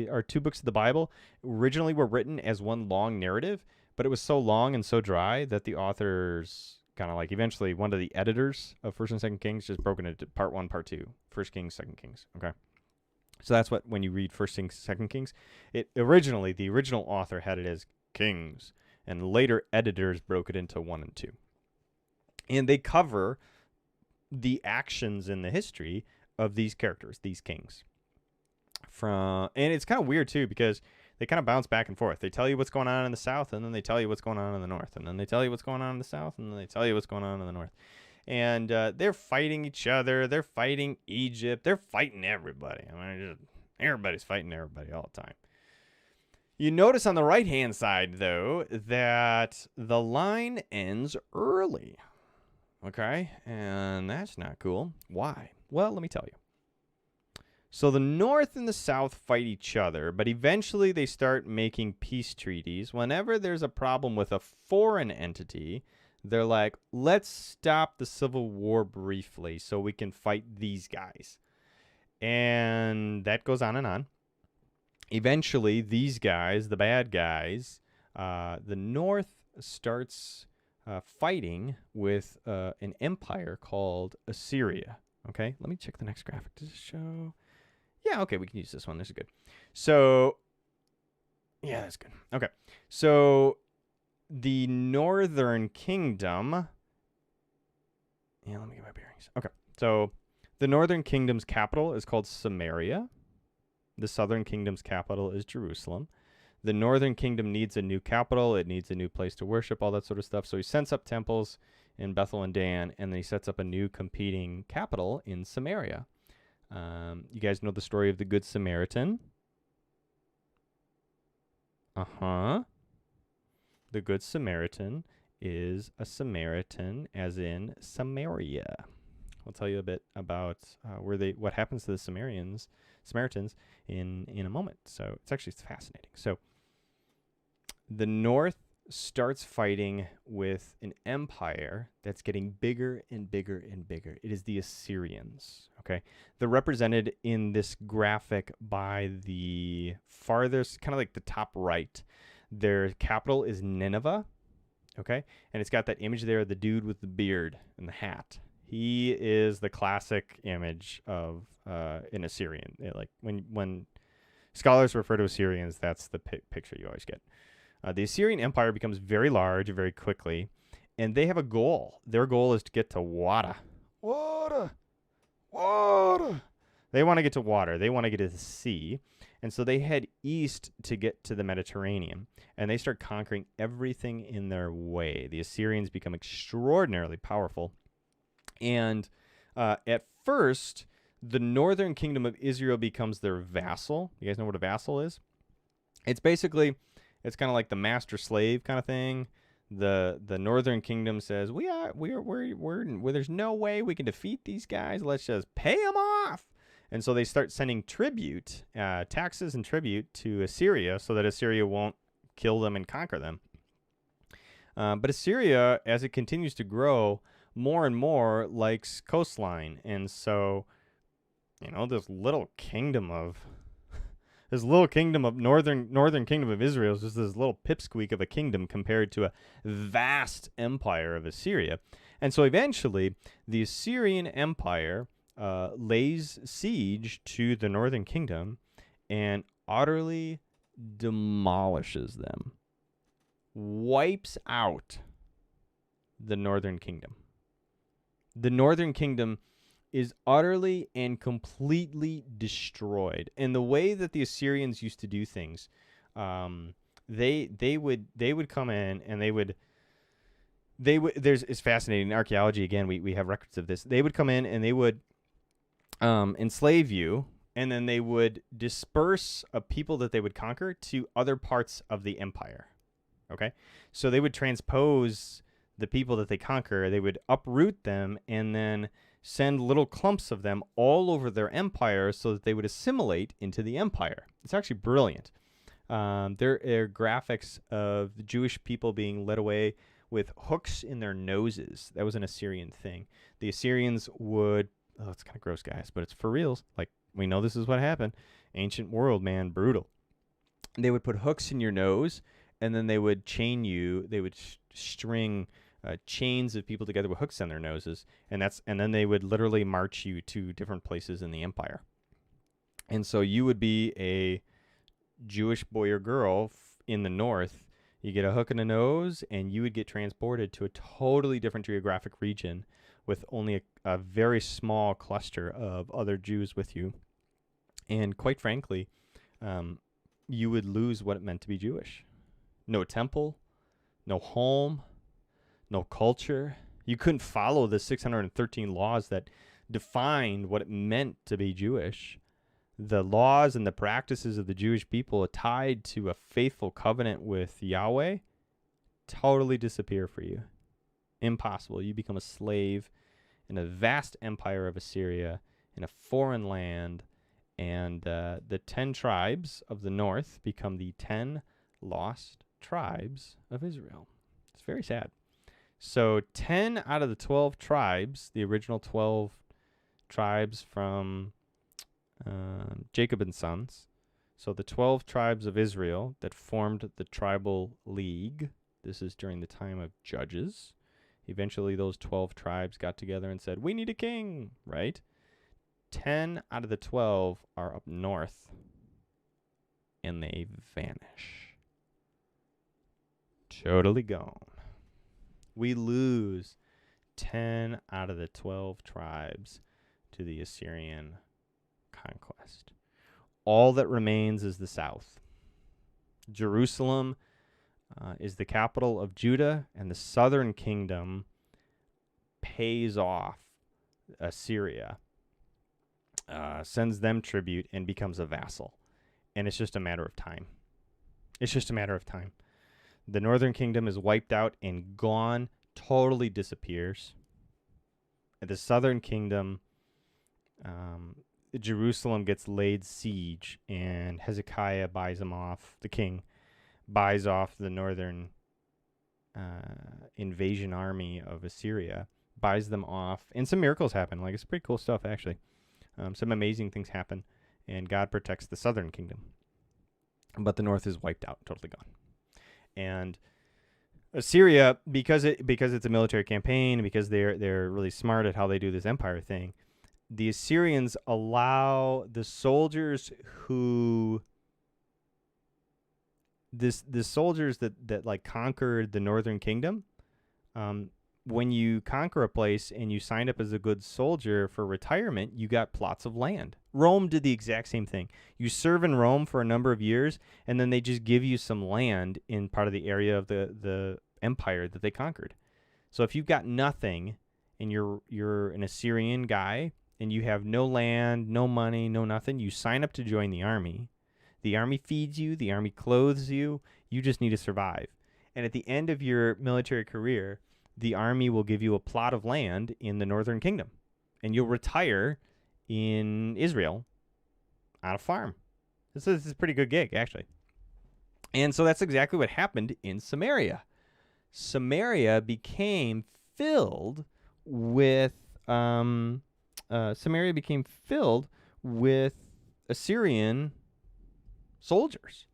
are two books of the Bible. Originally were written as one long narrative, but it was so long and so dry that the authors kind of like eventually one of the editors of 1st and 2nd Kings just broke it into part 1, part 2, 1st Kings, 2nd Kings. Okay. So that's what, when you read 1st Kings, 2nd Kings, the original author had it as Kings, and later editors broke it into 1 and 2. And they cover the actions in the history of these characters, these kings. And it's kind of weird too, because they kind of bounce back and forth. They tell you what's going on in the south, and then they tell you what's going on in the north, and then they tell you what's going on in the south, and then they tell you what's going on in the north. And they're fighting each other. They're fighting Egypt. They're fighting everybody. I mean, everybody's fighting everybody all the time. You notice on the right-hand side, though, that the line ends early. Okay? And that's not cool. Why? Well, let me tell you. So the North and the South fight each other, but eventually they start making peace treaties. Whenever there's a problem with a foreign entity, they're like, let's stop the civil war briefly so we can fight these guys. And that goes on and on. Eventually, these guys, the bad guys, the North starts fighting with an empire called Assyria. Okay, let me check the next graphic. Does it show? Yeah, okay, we can use this one. This is good. So, yeah, that's good. Okay, so the Northern Kingdom. Yeah, let me get my bearings. Okay, so the Northern Kingdom's capital is called Samaria. The Southern Kingdom's capital is Jerusalem. The Northern Kingdom needs a new capital. It needs a new place to worship, all that sort of stuff. So he sets up temples in Bethel and Dan, and then he sets up a new competing capital in Samaria. You guys know the story of the Good Samaritan? The Good Samaritan is a Samaritan, as in Samaria. I'll tell you a bit about what happens to the Samaritans in a moment. So it's actually fascinating. So the North starts fighting with an empire that's getting bigger and bigger and bigger. It is the Assyrians. Okay, they're represented in this graphic by the farthest, kind of like the top right. Their capital is Nineveh. Okay, and it's got that image there of the dude with the beard and the hat. He is the classic image of an Assyrian. Like when scholars refer to Assyrians, that's the picture you always get. The Assyrian Empire becomes very large very quickly, and they have a goal. Their goal is to get to water. Water. Water. They want to get to water. They want to get to the sea. And so they head east to get to the Mediterranean, and they start conquering everything in their way. The Assyrians become extraordinarily powerful. And at first, the northern kingdom of Israel becomes their vassal. You guys know what a vassal is? It's basically, it's kind of like the master-slave kind of thing. The northern kingdom says, there's no way we can defeat these guys. Let's just pay them off. And so they start sending tribute, taxes and tribute to Assyria so that Assyria won't kill them and conquer them. But Assyria, as it continues to grow, more and more likes coastline. And so, this little kingdom of northern kingdom of Israel is just this little pipsqueak of a kingdom compared to a vast empire of Assyria. And so eventually, the Assyrian Empire lays siege to the northern kingdom and utterly demolishes them, wipes out the northern kingdom. The northern kingdom is utterly and completely destroyed. And the way that the Assyrians used to do things, they would come in and it's fascinating. In archaeology, again, we have records of this. They would come in and they would enslave you, and then they would disperse a people that they would conquer to other parts of the empire. Okay? So they would transpose the people that they conquer, they would uproot them, and then send little clumps of them all over their empire so that they would assimilate into the empire. It's actually brilliant. There are graphics of the Jewish people being led away with hooks in their noses. That was an Assyrian thing. The Assyrians would, it's kind of gross, guys, but it's for reals. Like, we know this is what happened. Ancient world, man, brutal. They would put hooks in your nose, and then they would chain you. They would string chains of people together with hooks on their noses, and then they would literally march you to different places in the empire. And so you would be a Jewish boy or girl in the north. You get a hook in the nose, and you would get transported to a totally different geographic region with only a very small cluster of other Jews with you. And quite frankly, you would lose what it meant to be Jewish. No temple, no home, no culture. You couldn't follow the 613 laws that defined what it meant to be Jewish. The laws and the practices of the Jewish people tied to a faithful covenant with Yahweh totally disappear for you. Impossible. You become a slave in a vast empire of Assyria in a foreign land, and the 10 tribes of the north become the 10 lost tribes of Israel. It's very sad. So 10 out of the 12 tribes, the original 12 tribes from Jacob and Sons, so the 12 tribes of Israel that formed the tribal league, this is during the time of Judges. Eventually those 12 tribes got together and said, we need a king, right? 10 out of the 12 are up north, and they vanish. Totally gone. We lose 10 out of the 12 tribes to the Assyrian conquest. All that remains is the south. Jerusalem is the capital of Judah, and the southern kingdom pays off Assyria, sends them tribute, and becomes a vassal. And it's just a matter of time. It's just a matter of time. The northern kingdom is wiped out and gone, totally disappears. The southern kingdom, Jerusalem gets laid siege, and Hezekiah buys them off. The king buys off the northern invasion army of Assyria, buys them off, and some miracles happen. Like, it's pretty cool stuff, actually. Some amazing things happen, and God protects the southern kingdom. But the north is wiped out, totally gone. And Assyria, because it's a military campaign, because they're really smart at how they do this empire thing. The Assyrians allow the soldiers who the soldiers that like conquered the northern kingdom. When you conquer a place and you signed up as a good soldier for retirement, you got plots of land. Rome did the exact same thing. You serve in Rome for a number of years, and then they just give you some land in part of the area of the empire that they conquered. So if you've got nothing and you're an Assyrian guy and you have no land, no money, no nothing, you sign up to join the army. The army feeds you, the army clothes you, you just need to survive. And at the end of your military career, the army will give you a plot of land in the northern kingdom, and you'll retire in Israel on a farm. This is a pretty good gig, actually. And so that's exactly what happened in Samaria. Samaria became filled with Assyrian soldiers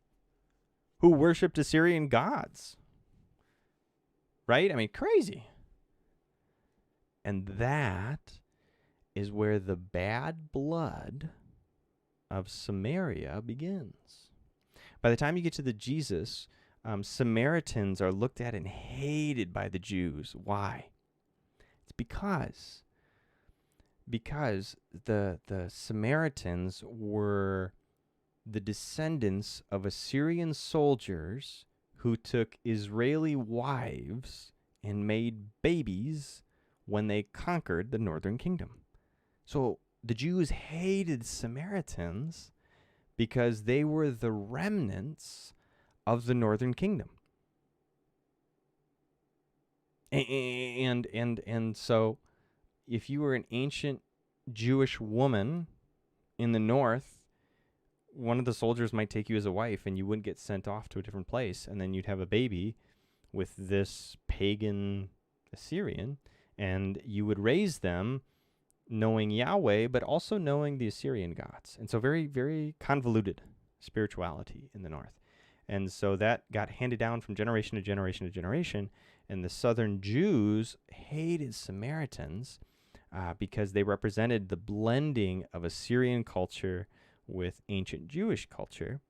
who worshipped Assyrian gods. Right? I mean, crazy. And that is where the bad blood of Samaria begins. By the time you get to the Jesus, Samaritans are looked at and hated by the Jews. Why? It's because the Samaritans were the descendants of Assyrian soldiers who took Israeli wives and made babies when they conquered the northern kingdom. So the Jews hated Samaritans because they were the remnants of the northern kingdom. And so if you were an ancient Jewish woman in the north, one of the soldiers might take you as a wife and you wouldn't get sent off to a different place. And then you'd have a baby with this pagan Assyrian, and you would raise them knowing Yahweh, but also knowing the Assyrian gods. And so very, very convoluted spirituality in the north. And so that got handed down from generation to generation to generation. And the southern Jews hated Samaritans because they represented the blending of Assyrian culture with ancient Jewish culture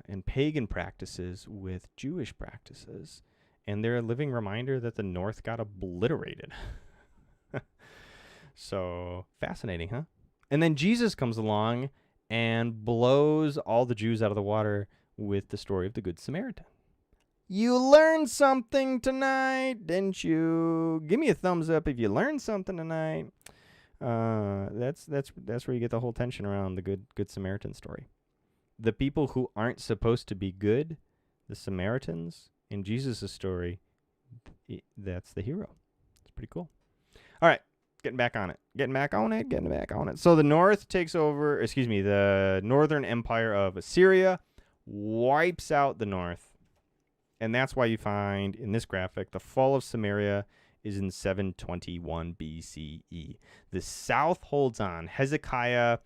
and pagan practices with Jewish practices. And they're a living reminder that the North got obliterated. So fascinating, huh? And then Jesus comes along and blows all the Jews out of the water with the story of the Good Samaritan. You learned something tonight, didn't you? Give me a thumbs up if you learned something tonight. That's where you get the whole tension around the Good Samaritan story. The people who aren't supposed to be good, the Samaritans, in Jesus' story, that's the hero. It's pretty cool. All right, getting back on it. So the north takes over, the northern empire of Assyria wipes out the north. And that's why you find in this graphic the fall of Samaria is in 721 BCE. The south holds on. Hezekiah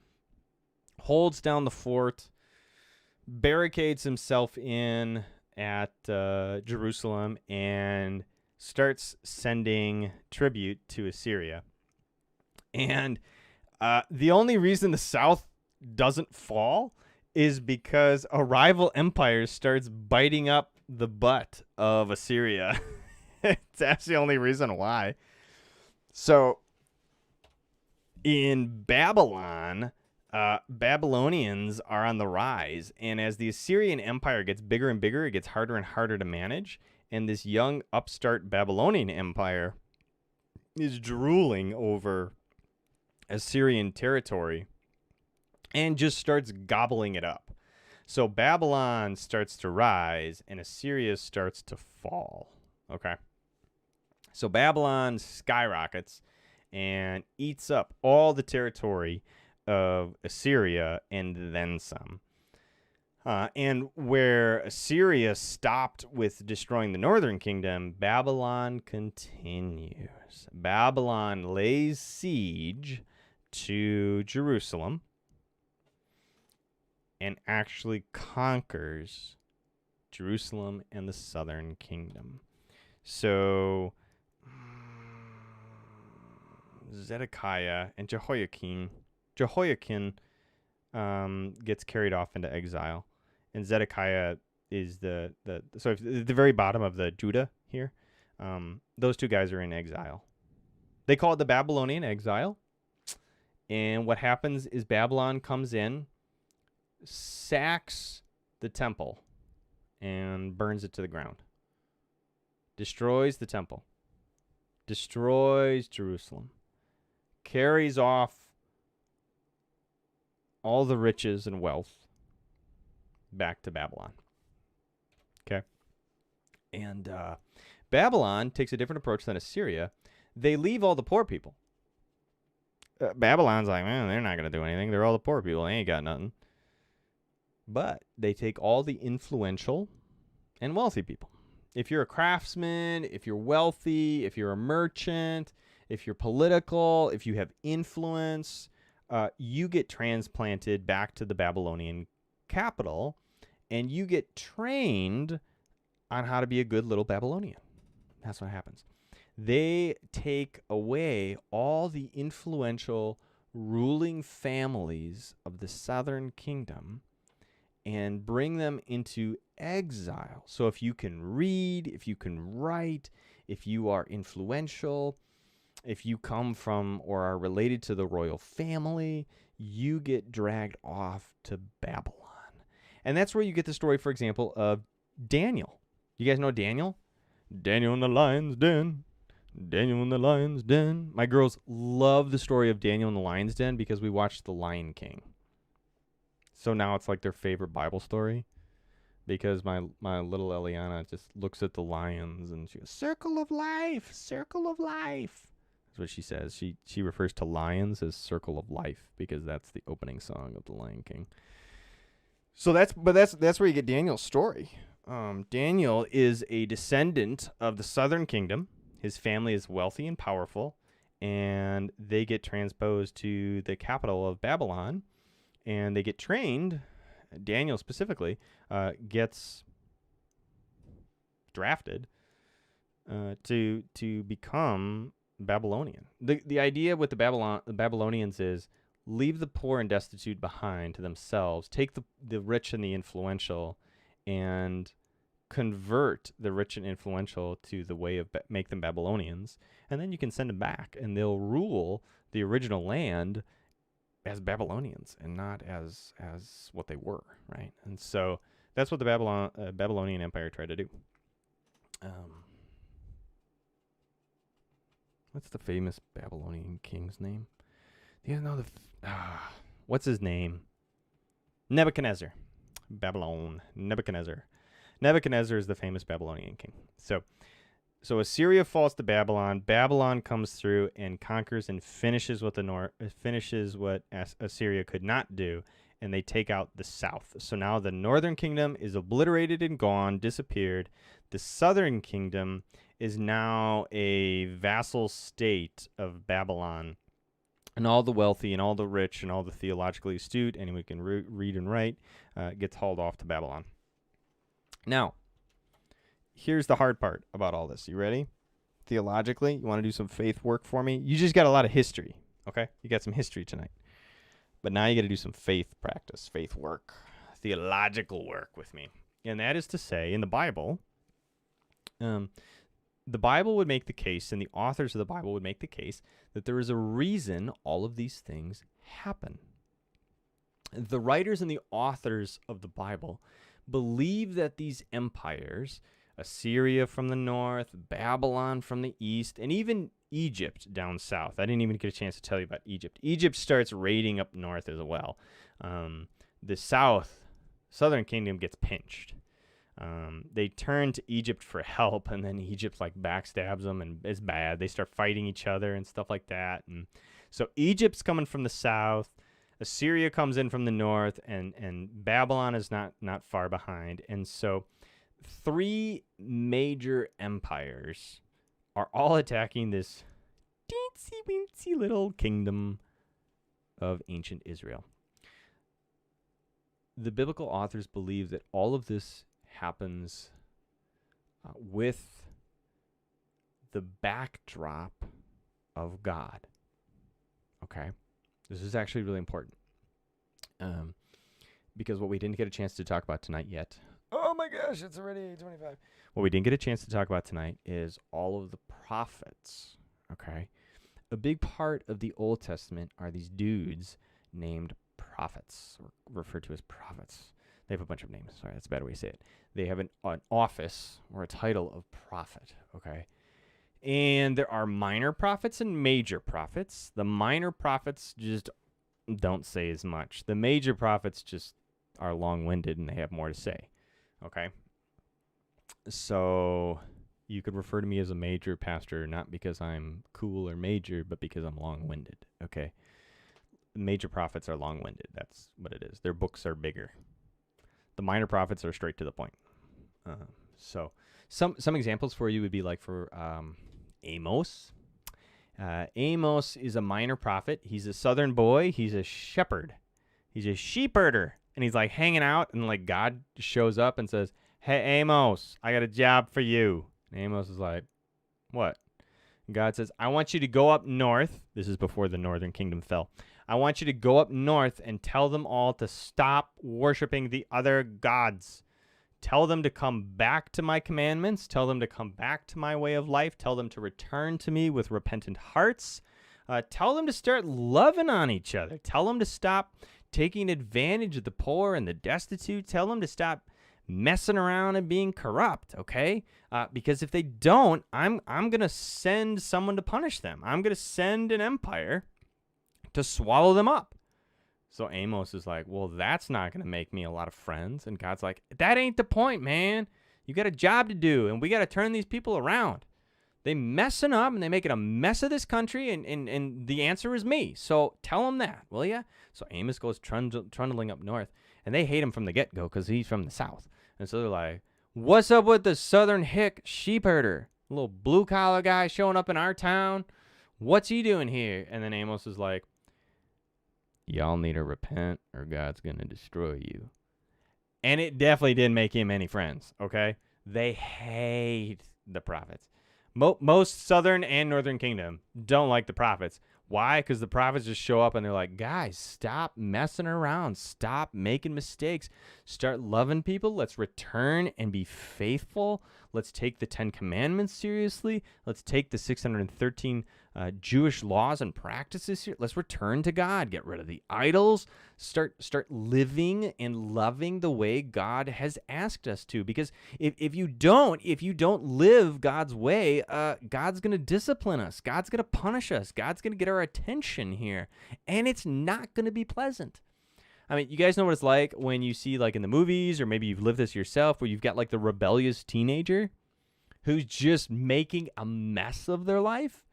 holds down the fort, barricades himself in at Jerusalem, and starts sending tribute to Assyria. And the only reason the south doesn't fall is because a rival empire starts biting up the butt of Assyria. That's the only reason why. So in Babylon, Babylonians are on the rise. And as the Assyrian Empire gets bigger and bigger, it gets harder and harder to manage. And this young upstart Babylonian Empire is drooling over Assyrian territory and just starts gobbling it up. So Babylon starts to rise and Assyria starts to fall. Okay. So Babylon skyrockets and eats up all the territory of Assyria and then some. And where Assyria stopped with destroying the northern kingdom, Babylon continues. Babylon lays siege to Jerusalem and actually conquers Jerusalem and the southern kingdom. So Zedekiah and Jehoiakim gets carried off into exile, and Zedekiah is so at the very bottom of the Judah here. Those two guys are in exile. They call it the Babylonian exile. And what happens is Babylon comes in, sacks the temple, and burns it to the ground. Destroys the temple. Destroys Jerusalem. Carries off all the riches and wealth back to Babylon. Okay? And Babylon takes a different approach than Assyria. They leave all the poor people. Babylon's like, man, they're not going to do anything. They're all the poor people. They ain't got nothing. But they take all the influential and wealthy people. If you're a craftsman, if you're wealthy, if you're a merchant, if you're political, if you have influence, you get transplanted back to the Babylonian capital, and you get trained on how to be a good little Babylonian. That's what happens. They take away all the influential ruling families of the southern kingdom and bring them into exile. So if you can read, if you can write, if you are influential, if you come from or are related to the royal family, you get dragged off to Babylon. And that's where you get the story, for example, of Daniel. You guys know Daniel? Daniel in the lion's den. Daniel in the lion's den. My girls love the story of Daniel in the lion's den because we watched The Lion King. So now it's like their favorite Bible story because my little Eliana just looks at the lions and she goes, circle of life, circle of life. That's what she says. She refers to lions as circle of life because that's the opening song of The Lion King. So that's where you get Daniel's story. Daniel is a descendant of the southern kingdom. His family is wealthy and powerful, and they get transposed to the capital of Babylon, and they get trained. Daniel specifically gets drafted to become Babylonian. The idea with the Babylonians is leave the poor and destitute behind to themselves, take the rich and the influential, and convert the rich and influential to the way of make them Babylonians, and then you can send them back, and they'll rule the original land as Babylonians and not as what they were, right? And so that's what the Babylonian Empire tried to do. What's the famous Babylonian king's name? Do you know what's his name? Nebuchadnezzar. Babylon. Nebuchadnezzar. Nebuchadnezzar is the famous Babylonian king. So Assyria falls to Babylon. Babylon comes through and conquers and finishes what Assyria could not do, and they take out the south. So now the northern kingdom is obliterated and gone, disappeared. The southern kingdom is now a vassal state of Babylon, and all the wealthy and all the rich and all the theologically astute, anyone who can read and write, gets hauled off to Babylon. Now, here's the hard part about all this. You ready? Theologically, you want to do some faith work for me? You just got a lot of history, okay? You got some history tonight. But now you got to do some faith practice, faith work, theological work with me. And that is to say, in the Bible, the Bible would make the case, and the authors of the Bible would make the case, that there is a reason all of these things happen. The writers and the authors of the Bible believe that these empires, Assyria from the north, Babylon from the east, and even Egypt down south. I didn't even get a chance to tell you about Egypt. Egypt starts raiding up north as well. The southern kingdom gets pinched. They turn to Egypt for help, and then Egypt backstabs them, and it's bad. They start fighting each other and stuff like that. And so Egypt's coming from the south. Assyria comes in from the north, and Babylon is not far behind. And so 3 major empires are all attacking this teensy-weensy little kingdom of ancient Israel. The biblical authors believe that all of this happens with the backdrop of God. Okay? This is actually really important. Because what we didn't get a chance to talk about tonight yet. Oh my gosh, it's already 8:25. What we didn't get a chance to talk about tonight is all of the prophets. Okay? A big part of the Old Testament are these dudes named prophets, or referred to as prophets. They have a bunch of names. Sorry, that's a better way to say it. They have an office or a title of prophet, okay? And there are minor prophets and major prophets. The minor prophets just don't say as much. The major prophets just are long-winded and they have more to say, okay? So you could refer to me as a major pastor, not because I'm cool or major, but because I'm long-winded, okay? Major prophets are long-winded. That's what it is. Their books are bigger. The minor prophets are straight to the point. So some examples for you would be like for Amos. Amos is a minor prophet. He's a southern boy. He's a shepherd. He's a sheep herder. And he's like hanging out, and like God shows up and says, "Hey, Amos, I got a job for you." And Amos is like, "What?" And God says, "I want you to go up north." This is before the northern kingdom fell. "I want you to go up north and tell them all to stop worshiping the other gods. Tell them to come back to my commandments. Tell them to come back to my way of life. Tell them to return to me with repentant hearts. Tell them to start loving on each other. Tell them to stop taking advantage of the poor and the destitute. Tell them to stop messing around and being corrupt, okay? Because if they don't, I'm going to send someone to punish them. I'm going to send an empire to swallow them up." So Amos is like, "Well, that's not going to make me a lot of friends." And God's like, "That ain't the point, man. You got a job to do, and we got to turn these people around. They messing up, and they making a mess of this country, and the answer is me. So tell them that, will ya?" So Amos goes trundling up north, and they hate him from the get-go because he's from the south. And so they're like, "What's up with the southern hick sheep herder? A little blue-collar guy showing up in our town? What's he doing here?" And then Amos is like, "Y'all need to repent or God's going to destroy you." And it definitely didn't make him any friends, okay? They hate the prophets. Most southern and northern kingdom don't like the prophets. Why? Because the prophets just show up and they're like, "Guys, stop messing around. Stop making mistakes. Start loving people. Let's return and be faithful. Let's take the 10 Commandments seriously. Let's take the 613 Jewish laws and practices here. Let's return to God. Get rid of the idols. Start living and loving the way God has asked us to. Because if you don't live God's way, God's going to discipline us. God's going to punish us. God's going to get our attention here, and it's not going to be pleasant. I mean, you guys know what it's like when you see, like in the movies, or maybe you've lived this yourself, where you've got like the rebellious teenager who's just making a mess of their life,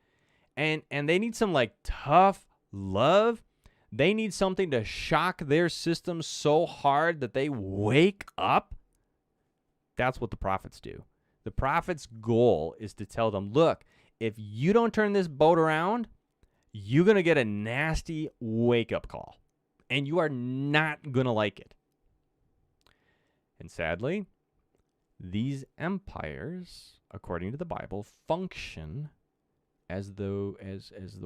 and they need some like tough love. They need something to shock their system so hard that they wake up. That's what the prophets do. The prophet's goal is to tell them, "Look, if you don't turn this boat around, you're going to get a nasty wake-up call, and you are not going to like it." And sadly, these empires, according to the Bible, function as the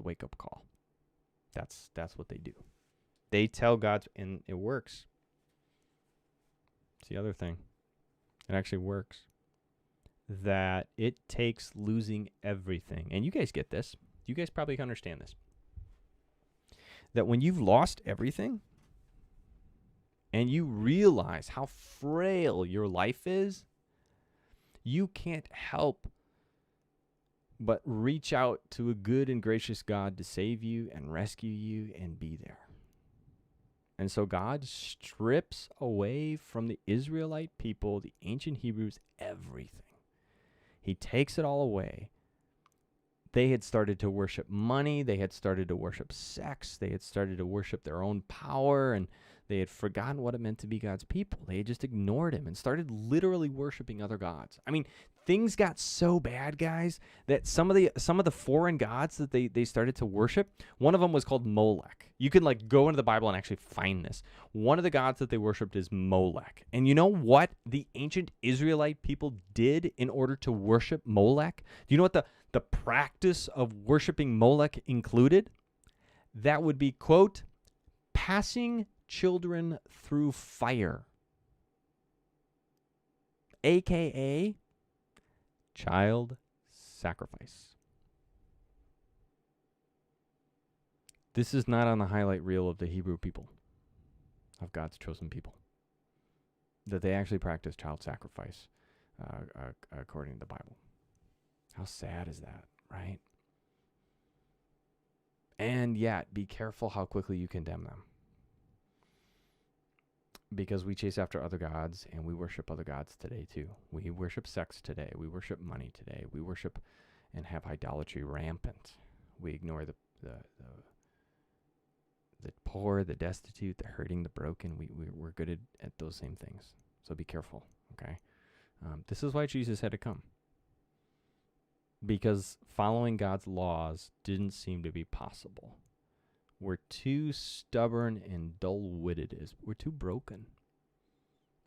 wake-up call. That's what they do. They tell God, and it works. It's the other thing. It actually works. That it takes losing everything. And you guys get this. You guys probably understand this. That when you've lost everything and you realize how frail your life is, you can't help but reach out to a good and gracious God to save you and rescue you and be there. And so God strips away from the Israelite people, the ancient Hebrews, everything. He takes it all away. They had started to worship money. They had started to worship sex. They had started to worship their own power, and They had forgotten what it meant to be God's people. They had just ignored him and started literally worshiping other gods. I mean, things got so bad, guys, that some of the foreign gods that they started to worship, one of them was called Molech. You can like go into the Bible and actually find this. One of the gods that they worshiped is Molech. And you know what the ancient Israelite people did in order to worship Molech? Do you know what the practice of worshiping Molech included? That would be, quote, passing children through fire, aka child sacrifice. This is not on the highlight reel of the Hebrew people, of God's chosen people, that they actually practice child sacrifice according to the Bible. How sad is that, right? And yet, be careful how quickly you condemn them. Because we chase after other gods and we worship other gods today too. We worship sex today. We worship money today. We worship and have idolatry rampant. We ignore the poor, the destitute, the hurting, the broken. We're good at those same things. So be careful, okay? This is why Jesus had to come. Because following God's laws didn't seem to be possible. We're too stubborn and dull-witted. We're too broken.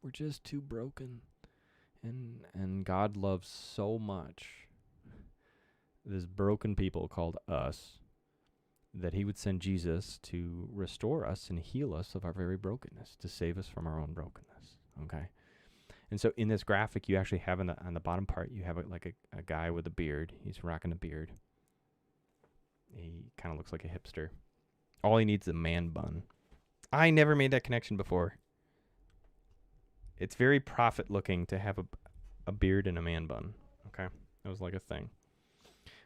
We're just too broken. And God loves so much this broken people called us that he would send Jesus to restore us and heal us of our very brokenness, to save us from our own brokenness, okay? And so in this graphic, you actually have on the bottom part, you have a guy with a beard. He's rocking a beard. He kind of looks like a hipster. All he needs is a man bun. I never made that connection before. It's very prophet looking to have a beard and a man bun. Okay, that was like a thing.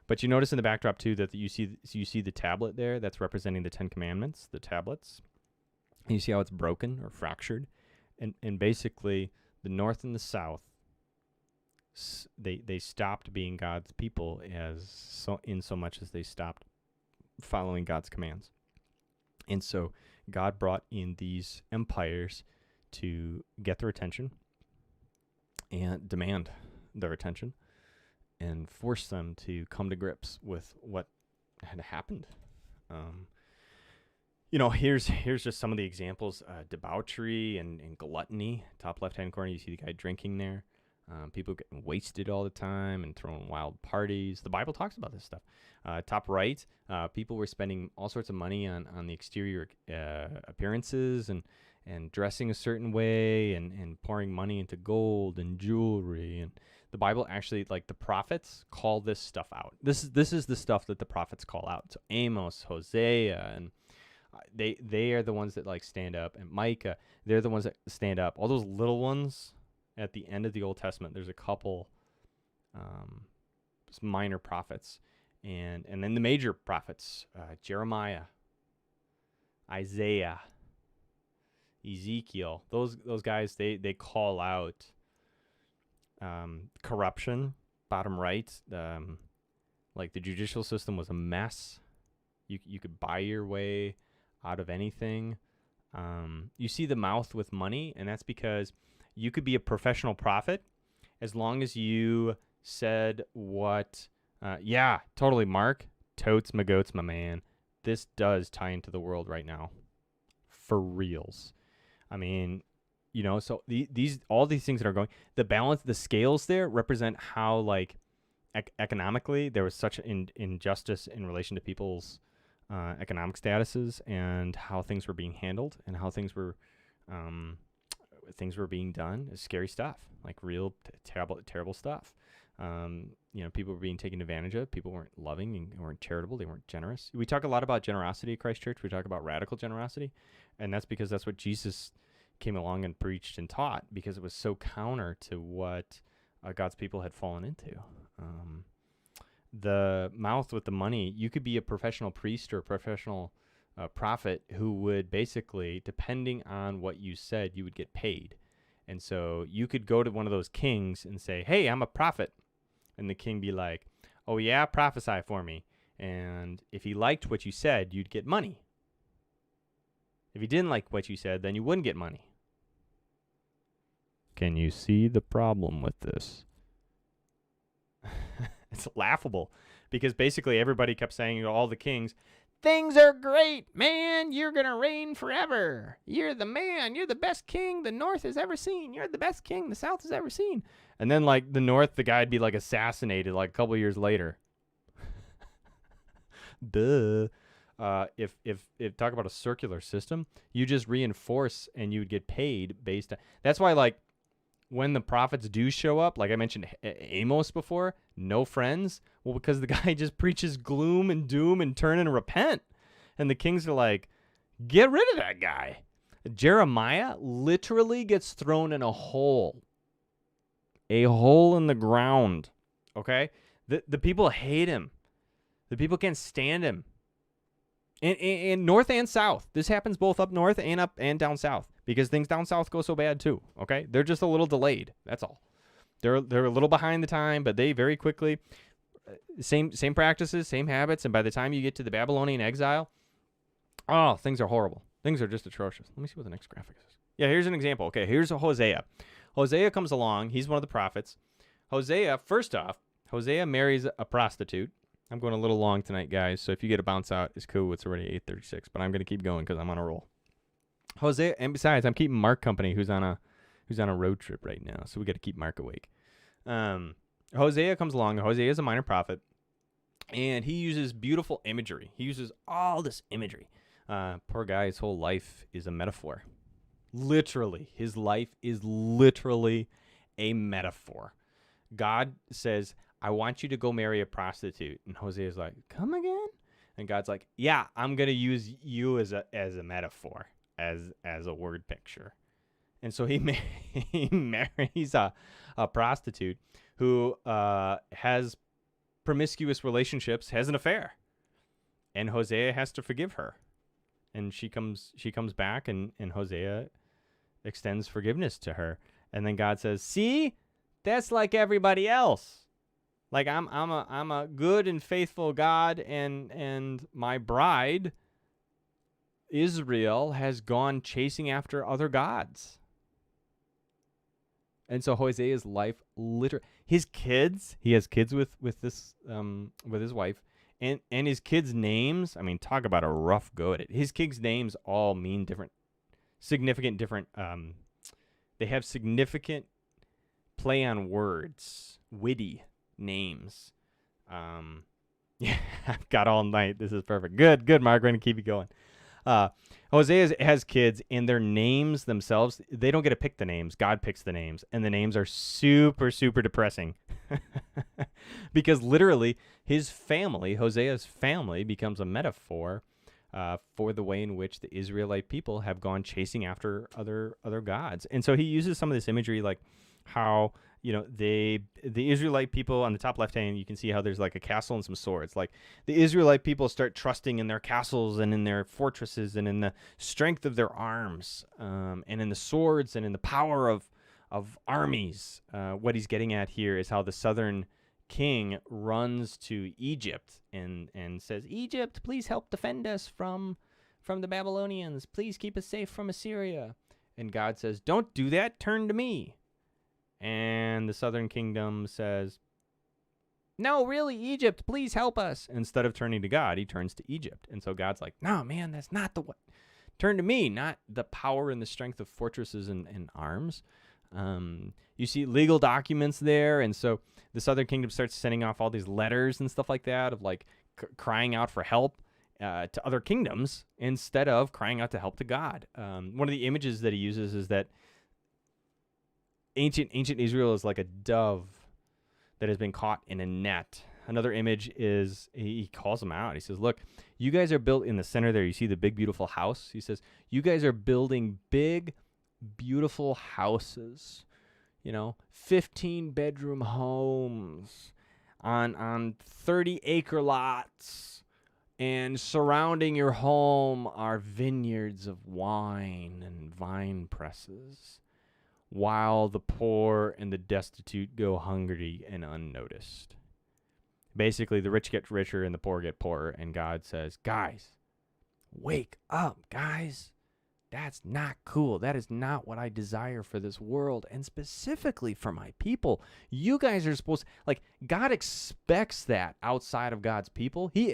But you notice in the backdrop too that you see the tablet there that's representing the 10 Commandments, the tablets. And you see how it's broken or fractured, and basically the North and the South, they stopped being God's people in so much as they stopped following God's commands. And so God brought in these empires to get their attention and demand their attention and force them to come to grips with what had happened. Here's just some of the examples. Debauchery and gluttony. Top left-hand corner, you see the guy drinking there. People getting wasted all the time and throwing wild parties. The Bible talks about this stuff. Top right, people were spending all sorts of money on the exterior appearances and dressing a certain way and pouring money into gold and jewelry. And the Bible actually, like the prophets, call this stuff out. This is the stuff that the prophets call out. So Amos, Hosea, and they are the ones that like stand up. And Micah, they're the ones that stand up. All those little ones at the end of the Old Testament, there's a couple minor prophets, and then the major prophets, Jeremiah, Isaiah, Ezekiel. Those guys, they call out corruption. Bottom right, like the judicial system was a mess. You could buy your way out of anything. You see the mouth with money, and that's because you could be a professional prophet as long as you said what, yeah, totally, Mark. Totes my goats, my man. This does tie into the world right now. For reals. I mean, so all these things that are going, the balance, the scales there represent how, like, economically there was such injustice in relation to people's economic statuses and how things were being handled and how things were being done. It's scary stuff, like real terrible stuff. People were being taken advantage of. People weren't loving and weren't charitable. They weren't generous. We talk a lot about generosity at Christ Church. We talk about radical generosity, and that's because that's what Jesus came along and preached and taught, because it was so counter to what God's people had fallen into. The mouth with the money, you could be a professional priest or a professional prophet who would basically, depending on what you said, you would get paid. And so you could go to one of those kings and say, hey, I'm a prophet. And the king be like, oh yeah, prophesy for me. And if he liked what you said, you'd get money. If you didn't like what you said, then you wouldn't get money. Can you see the problem with this? It's laughable because basically everybody kept saying to all the kings, things are great, man. You're going to reign forever. You're the man. You're the best king the North has ever seen. You're the best king the South has ever seen. And then like the North, the guy'd be like assassinated like a couple years later. Duh. If talk about a circular system, you just reinforce and you would get paid based on. That's why like when the prophets do show up, like I mentioned Amos before, no friends. Well, because the guy just preaches gloom and doom and turn and repent, and the kings are like, get rid of that guy. Jeremiah literally gets thrown in a hole in the ground. Okay, the people hate him. The people can't stand him. In north and south. This happens both up north and up and down south because things down south go so bad too, okay? They're just a little delayed. That's all. They're a little behind the time, but they very quickly same practices, same habits, and by the time you get to the Babylonian exile, oh, things are horrible. Things are just atrocious. Let me see what the next graphic is. Yeah, here's an example. Okay, here's a Hosea. Hosea comes along. He's one of the prophets. Hosea, first off, Hosea marries a prostitute. I'm going a little long tonight, guys, so if you get a bounce out, it's cool. It's already 8:36, but I'm going to keep going because I'm on a roll. Hosea, and besides, I'm keeping Mark company, who's on a road trip right now, so we got to keep Mark awake. Hosea comes along. Hosea is a minor prophet, and he uses beautiful imagery. He uses all this imagery. Poor guy, his whole life is a metaphor. Literally, his life is literally a metaphor. God says, I want you to go marry a prostitute. And Hosea's like, come again? And God's like, yeah, I'm going to use you as a metaphor, as a word picture. And so he marries a prostitute who has promiscuous relationships, has an affair. And Hosea has to forgive her. And she comes back and Hosea extends forgiveness to her. And then God says, see, that's like everybody else. Like I'm a good and faithful God, and my bride Israel has gone chasing after other gods. And so Hosea's life, his kids, he has kids with this with his wife, and his kids' names. I mean, talk about a rough go at it. His kids' names all mean significant different. They have significant play on words, witty names. Yeah, I've got all night. This is perfect. Good, Mark. We're going to keep it going. Hosea has kids, and their names themselves, they don't get to pick the names. God picks the names, and the names are super, super depressing. Because literally, his family, Hosea's family, becomes a metaphor for the way in which the Israelite people have gone chasing after other gods. And so he uses some of this imagery, like how the Israelite people on the top left hand, you can see how there's like a castle and some swords. Like the Israelite people start trusting in their castles and in their fortresses and in the strength of their arms, and in the swords and in the power of armies. What he's getting at here is how the southern king runs to Egypt and says, Egypt, please help defend us from the Babylonians. Please keep us safe from Assyria. And God says, don't do that. Turn to me. And the southern kingdom says, no, really, Egypt, please help us. Instead of turning to God, he turns to Egypt. And so God's like, no, man, that's not the way. Turn to me, not the power and the strength of fortresses and arms. You see legal documents there. And so the southern kingdom starts sending off all these letters and stuff like that of like crying out for help to other kingdoms instead of crying out to help to God. One of the images that he uses is that ancient Israel is like a dove that has been caught in a net. Another image is, he calls them out. He says, look, you guys are built in the center there. You see the big, beautiful house? He says, you guys are building big, beautiful houses, 15-bedroom homes on 30-acre lots. And surrounding your home are vineyards of wine and vine presses, while the poor and the destitute go hungry and unnoticed. Basically, the rich get richer and the poor get poorer, and God says, guys, wake up, guys. that's not cool. That is not what I desire for this world, and specifically for my people. You guys are supposed, like, God expects that outside of God's people. He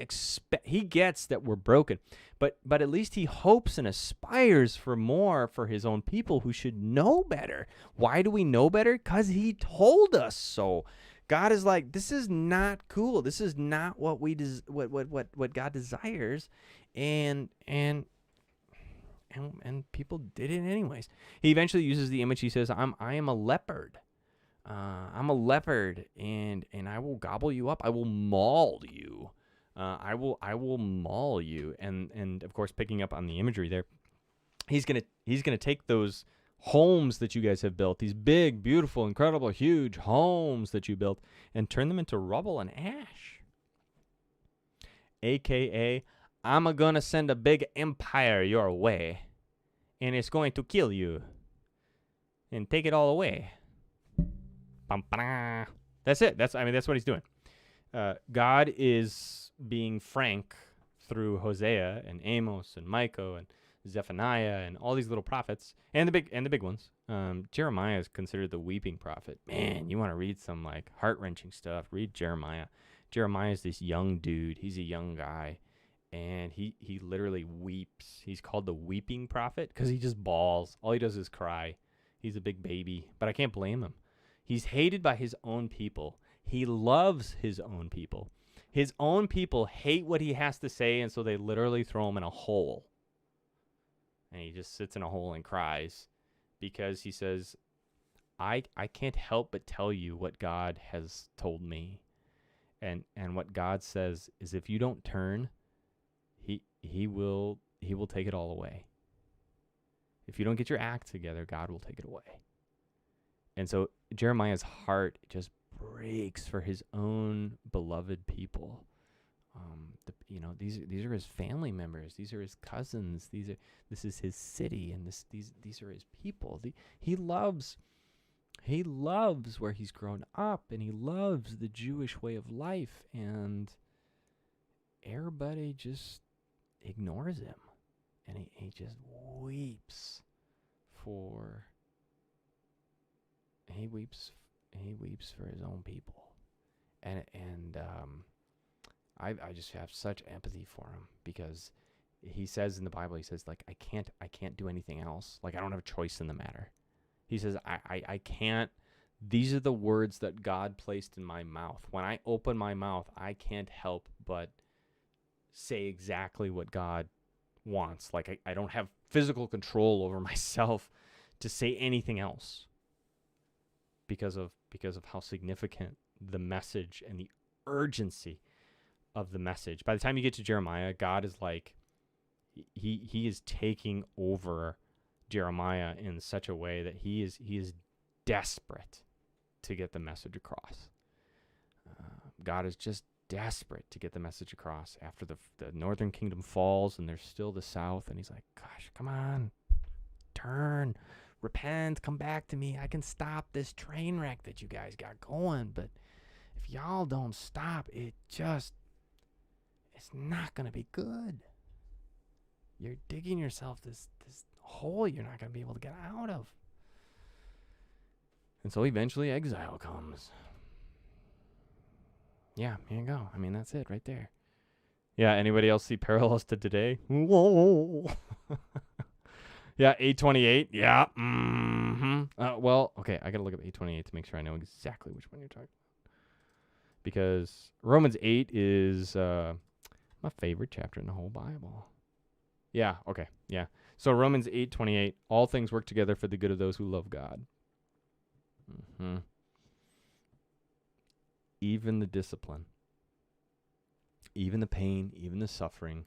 gets that we're broken, but at least he hopes and aspires for more for his own people who should know better. Why do we know better? Because he told us so. God is like, this is not cool. This is not what what God desires, and people did it anyways. He eventually uses the image. He says, I am a leopard. I'm a leopard, and I will gobble you up. I will maul you. I will maul you. And of course, picking up on the imagery there, he's gonna take those homes that you guys have built, these big, beautiful, incredible, huge homes that you built, and turn them into rubble and ash. AKA, I'm going to send a big empire your way, and it's going to kill you and take it all away. That's it. That's what he's doing. God is being frank through Hosea and Amos and Micah and Zephaniah and all these little prophets and the big ones. Jeremiah is considered the weeping prophet. Man, you want to read some like heart-wrenching stuff, read Jeremiah. Jeremiah is this young dude. He's a young guy, and he literally weeps. He's called the weeping prophet because he just bawls. All he does is cry. He's a big baby, but I can't blame him. He's hated by his own people. He loves his own people. His own people hate what he has to say, and so they literally throw him in a hole. And he just sits in a hole and cries because he says, I can't help but tell you what God has told me. And what God says is, if you don't turn, he will take it all away. If you don't get your act together, God will take it away. And so Jeremiah's heart just breaks for his own beloved people. These are his family members. These are his cousins. This is his city, and these are his people. He loves where he's grown up, and he loves the Jewish way of life, and everybody just ignores him, and he just weeps for his own people, and I just have such empathy for him, because he says in the Bible, he says, like, I can't do anything else. Like, I don't have a choice in the matter. He says, I can't, these are the words that God placed in my mouth. When I open my mouth, I can't help but say exactly what God wants. Like, I don't have physical control over myself to say anything else because of how significant the message and the urgency of the message. By the time you get to Jeremiah, God is like, he is taking over Jeremiah in such a way that he is desperate to get the message across. God is just desperate to get the message across after the northern kingdom falls, and there's still the south, and he's like, gosh, come on, turn, repent, come back to me. I can stop this train wreck that you guys got going, but if y'all don't stop, it's not going to be good. You're digging yourself this hole you're not going to be able to get out of. And so eventually exile comes. Yeah, here you go. I mean, that's it right there. Yeah, anybody else see parallels to today? Whoa. Yeah, 828. Yeah. Mm-hmm. Well, okay, I got to look up 828 to make sure I know exactly which one you're talking about. Because Romans 8 is my favorite chapter in the whole Bible. Yeah, okay, yeah. So Romans 8:28, all things work together for the good of those who love God. Mm-hmm. Even the discipline, even the pain, even the suffering,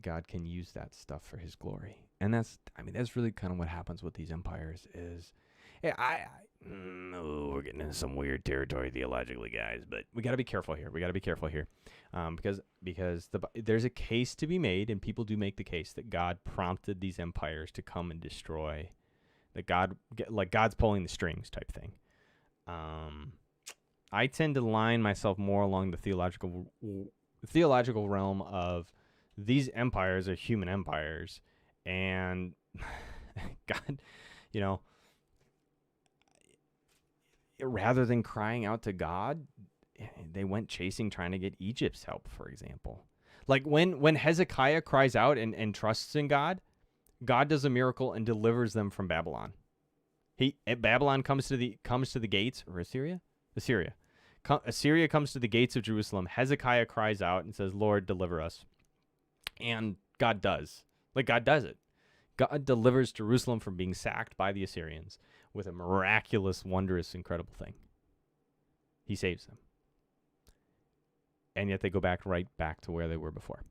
God can use that stuff for his glory. And that's really kind of what happens with these empires is, we're getting into some weird territory theologically, guys, but we got to be careful here. Because there's a case to be made, and people do make the case that God prompted these empires to come and destroy, that God's pulling the strings type thing. I tend to line myself more along the theological realm of these empires are human empires, and God, you know, rather than crying out to God, they went chasing, trying to get Egypt's help, for example. Like when Hezekiah cries out and trusts in God, God does a miracle and delivers them from Babylon. Babylon comes to the gates, or Assyria. Assyria comes to the gates of Jerusalem. Hezekiah cries out and says, "Lord, deliver us," and God does. Like, God does it. God delivers Jerusalem from being sacked by the Assyrians with a miraculous, wondrous, incredible thing. He saves them. And yet they go right back to where they were before.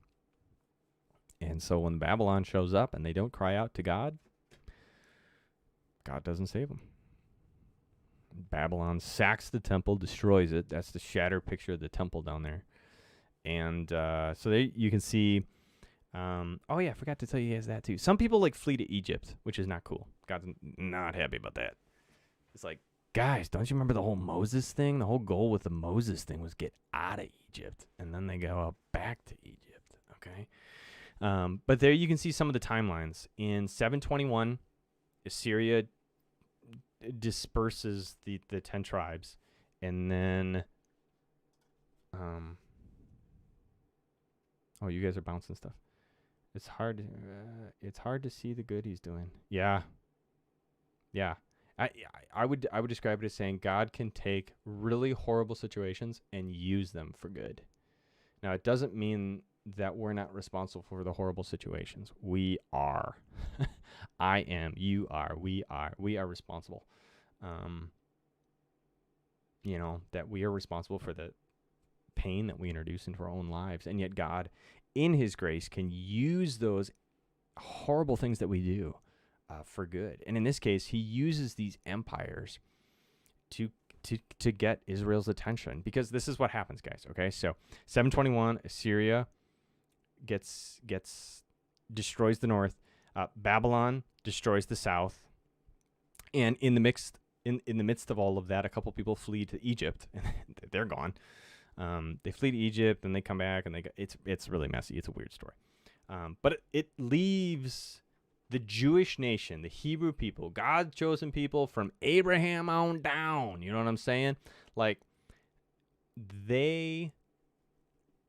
And so when Babylon shows up and they don't cry out to God, God doesn't save them. Babylon sacks the temple, destroys it. That's the shattered picture of the temple down there. And so there you can see, oh yeah, I forgot to tell you guys that too. Some people like flee to Egypt, which is not cool. God's not happy about that. It's like, guys, don't you remember the whole Moses thing? The whole goal with the Moses thing was get out of Egypt, and then they go back to Egypt, okay? But there you can see some of the timelines. In 721, Assyria disperses the 10 tribes, and then oh, you guys are bouncing stuff. It's hard to see the good he's doing. Yeah. I would describe it as saying God can take really horrible situations and use them for good. Now, it doesn't mean that we're not responsible for the horrible situations. We are. I am. You are. We are. We are responsible. That we are responsible for the pain that we introduce into our own lives. And yet God, in his grace, can use those horrible things that we do for good. And in this case, he uses these empires to get Israel's attention, because this is what happens, guys. Okay, so 721, Assyria destroys the north. Babylon destroys the south, and in the midst of all of that, a couple people flee to Egypt, and they're gone. They flee to Egypt, and they come back, and it's really messy. It's a weird story, but it leaves the Jewish nation, the Hebrew people, God's chosen people from Abraham on down. You know what I'm saying? Like,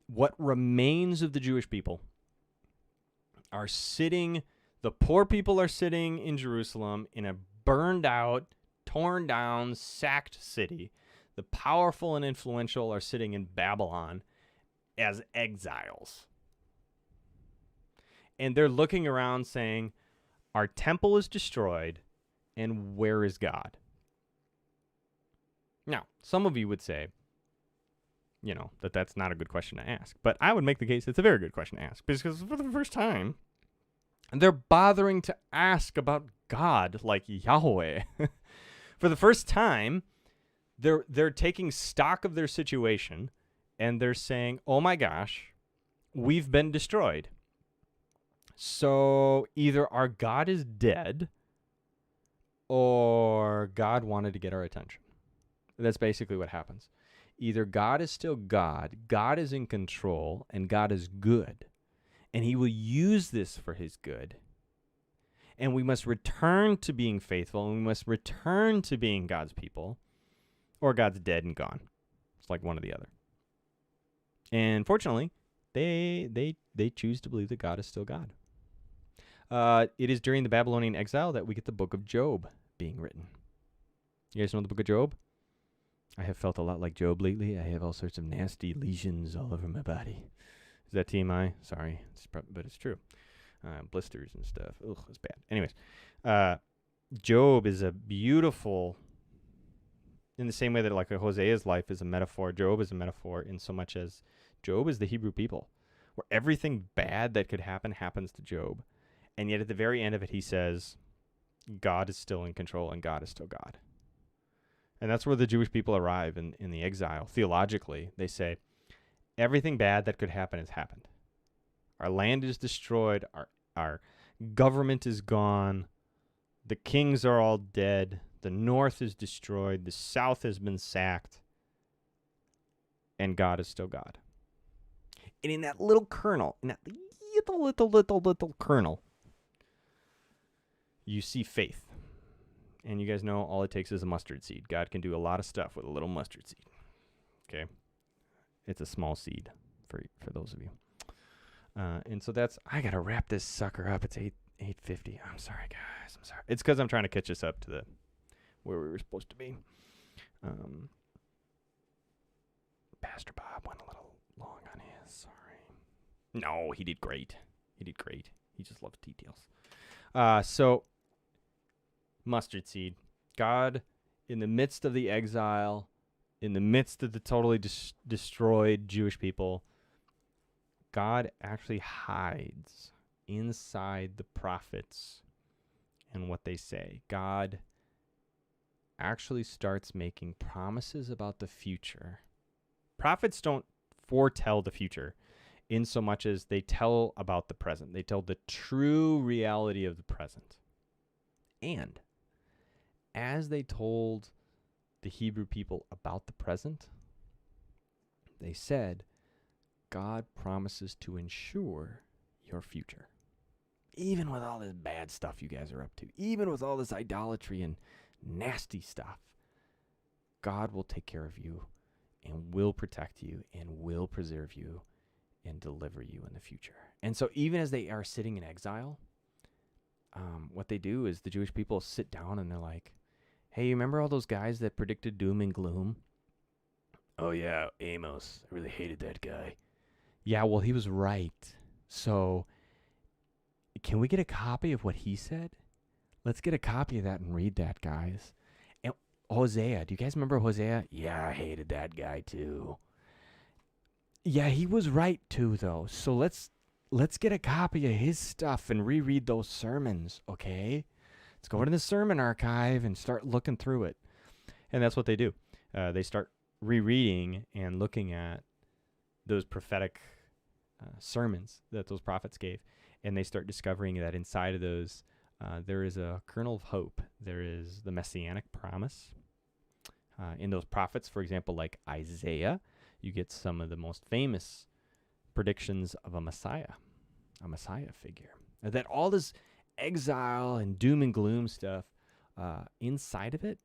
what remains of the Jewish people are sitting, the poor people are sitting in Jerusalem in a burned out, torn down, sacked city. The powerful and influential are sitting in Babylon as exiles. And they're looking around saying, our temple is destroyed, and where is God? Now, some of you would say, that's not a good question to ask. But I would make the case it's a very good question to ask, because for the first time, they're bothering to ask about God, like Yahweh. For the first time, they're taking stock of their situation, and they're saying, oh my gosh, we've been destroyed. So either our God is dead, or God wanted to get our attention. That's basically what happens. Either God is still God is in control, and God is good, and he will use this for his good. And we must return to being faithful, and we must return to being God's people, or God's dead and gone. It's like one or the other. And fortunately, they choose to believe that God is still God. It is during the Babylonian exile that we get the book of Job being written. You guys know the book of Job? I have felt a lot like Job lately. I have all sorts of nasty lesions all over my body. Is that TMI? Sorry, but it's true. Blisters and stuff. Ugh, it's bad. Anyways, Job is a beautiful, in the same way that like Hosea's life is a metaphor, Job is a metaphor in so much as Job is the Hebrew people, where everything bad that could happen happens to Job. And yet at the very end of it, he says, God is still in control and God is still God. And that's where the Jewish people arrive in the exile. Theologically, they say, everything bad that could happen has happened. Our land is destroyed. Our government is gone. The kings are all dead. The north is destroyed. The south has been sacked. And God is still God. And in that little kernel, in that little kernel, you see faith. And you guys know all it takes is a mustard seed. God can do a lot of stuff with a little mustard seed. Okay? It's a small seed for those of you. And so I got to wrap this sucker up. It's 8:50. I'm sorry, guys. I'm sorry. It's because I'm trying to catch us up to where we were supposed to be. Pastor Bob went a little long on his. Sorry. No, he did great. He just loves details. So mustard seed. God, in the midst of the exile, in the midst of the totally destroyed Jewish people, God actually hides inside the prophets and what they say. God actually starts making promises about the future. Prophets don't foretell the future in so much as they tell about the present. They tell the true reality of the present. And as they told the Hebrew people about the present, they said, God promises to ensure your future. Even with all this bad stuff you guys are up to, even with all this idolatry and nasty stuff, God will take care of you and will protect you and will preserve you and deliver you in the future. And so even as they are sitting in exile, what they do is the Jewish people sit down and they're like, hey, you remember all those guys that predicted doom and gloom? Oh, yeah, Amos. I really hated that guy. Yeah, well, he was right. So can we get a copy of what he said? Let's get a copy of that and read that, guys. And Hosea. Do you guys remember Hosea? Yeah, I hated that guy, too. Yeah, he was right, too, though. So let's get a copy of his stuff and reread those sermons, okay? Let's go to the sermon archive and start looking through it. And that's what they do. They start rereading and looking at those prophetic sermons that those prophets gave. And they start discovering that inside of those, there is a kernel of hope. There is the messianic promise. In those prophets, for example, like Isaiah, you get some of the most famous predictions of a Messiah figure. That all this exile and doom and gloom stuff, inside of it,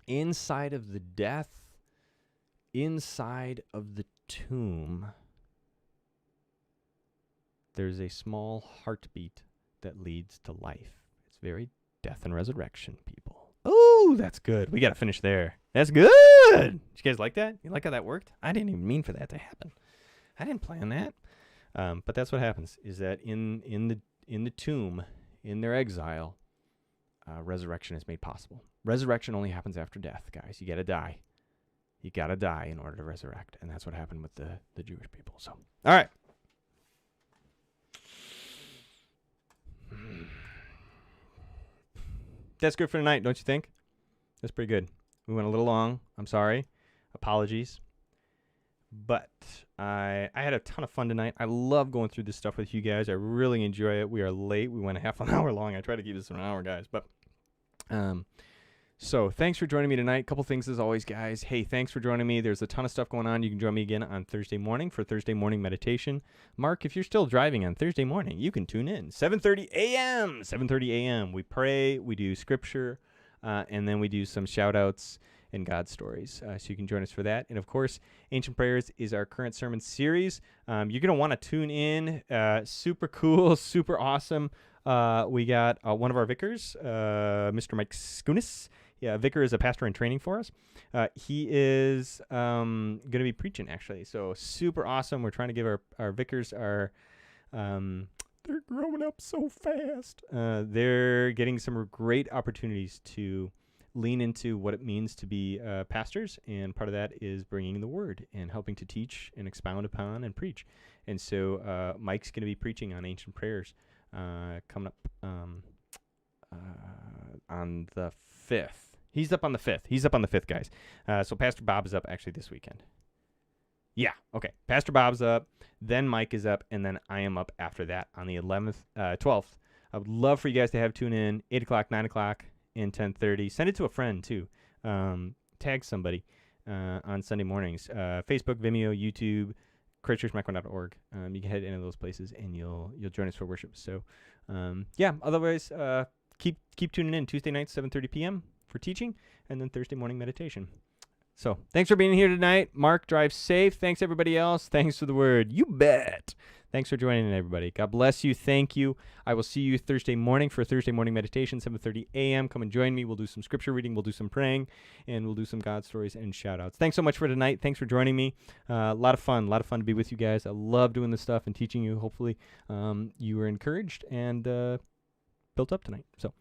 inside of the death, inside of the tomb, there's a small heartbeat that leads to life. It's very death and resurrection, people. Oh, that's good. We got to finish there. That's good. Did you guys like that? You like how that worked? I didn't even mean for that to happen. I didn't plan that. But that's what happens, is that in the tomb, in their exile, resurrection is made possible. Resurrection only happens after death, guys. You got to die. You got to die in order to resurrect. And that's what happened with the Jewish people. So, all right. That's good for tonight, don't you think? That's pretty good. We went a little long. I'm sorry. Apologies. But I had a ton of fun tonight. I love going through this stuff with you guys. I really enjoy it. We are late. We went a half an hour long. I try to keep this an hour, guys. But so thanks for joining me tonight. A couple things as always, guys. Hey, thanks for joining me. There's a ton of stuff going on. You can join me again on Thursday morning for Thursday morning meditation. Mark, if you're still driving on Thursday morning, you can tune in. 7:30 a.m. 7:30 a.m. We pray, we do scripture, and then we do some shout-outs and God stories. So you can join us for that. And, of course, Ancient Prayers is our current sermon series. You're going to want to tune in. Super cool, super awesome. We got one of our vicars, Mr. Mike Skunis. Yeah, vicar is a pastor in training for us. He is going to be preaching, actually. So super awesome. We're trying to give our vicars they're growing up so fast. They're getting some great opportunities to lean into what it means to be pastors, and part of that is bringing the word and helping to teach and expound upon and preach. And so Mike's going to be preaching on Ancient Prayers coming up on the 5th. He's up on the 5th, guys. So Pastor Bob is up actually this weekend. Yeah, okay. Pastor Bob's up, then Mike is up, and then I am up after that on the 12th. I would love for you guys to have tune in 8 o'clock, 9 o'clock, and 10:30. Send it to a friend, too. Tag somebody on Sunday mornings. Facebook, Vimeo, YouTube. ChristChurchMacron.org. You can head into those places and you'll join us for worship. So, yeah. Otherwise, keep tuning in Tuesday nights 7:30 p.m. for teaching, and then Thursday morning meditation. So, thanks for being here tonight. Mark, drive safe. Thanks everybody else. Thanks for the word. You bet. Thanks for joining in, everybody. God bless you. Thank you. I will see you Thursday morning for Thursday morning meditation, 7:30 a.m. Come and join me. We'll do some scripture reading. We'll do some praying, and we'll do some God stories and shout-outs. Thanks so much for tonight. Thanks for joining me. A lot of fun to be with you guys. I love doing this stuff and teaching you. Hopefully, you were encouraged and built up tonight. So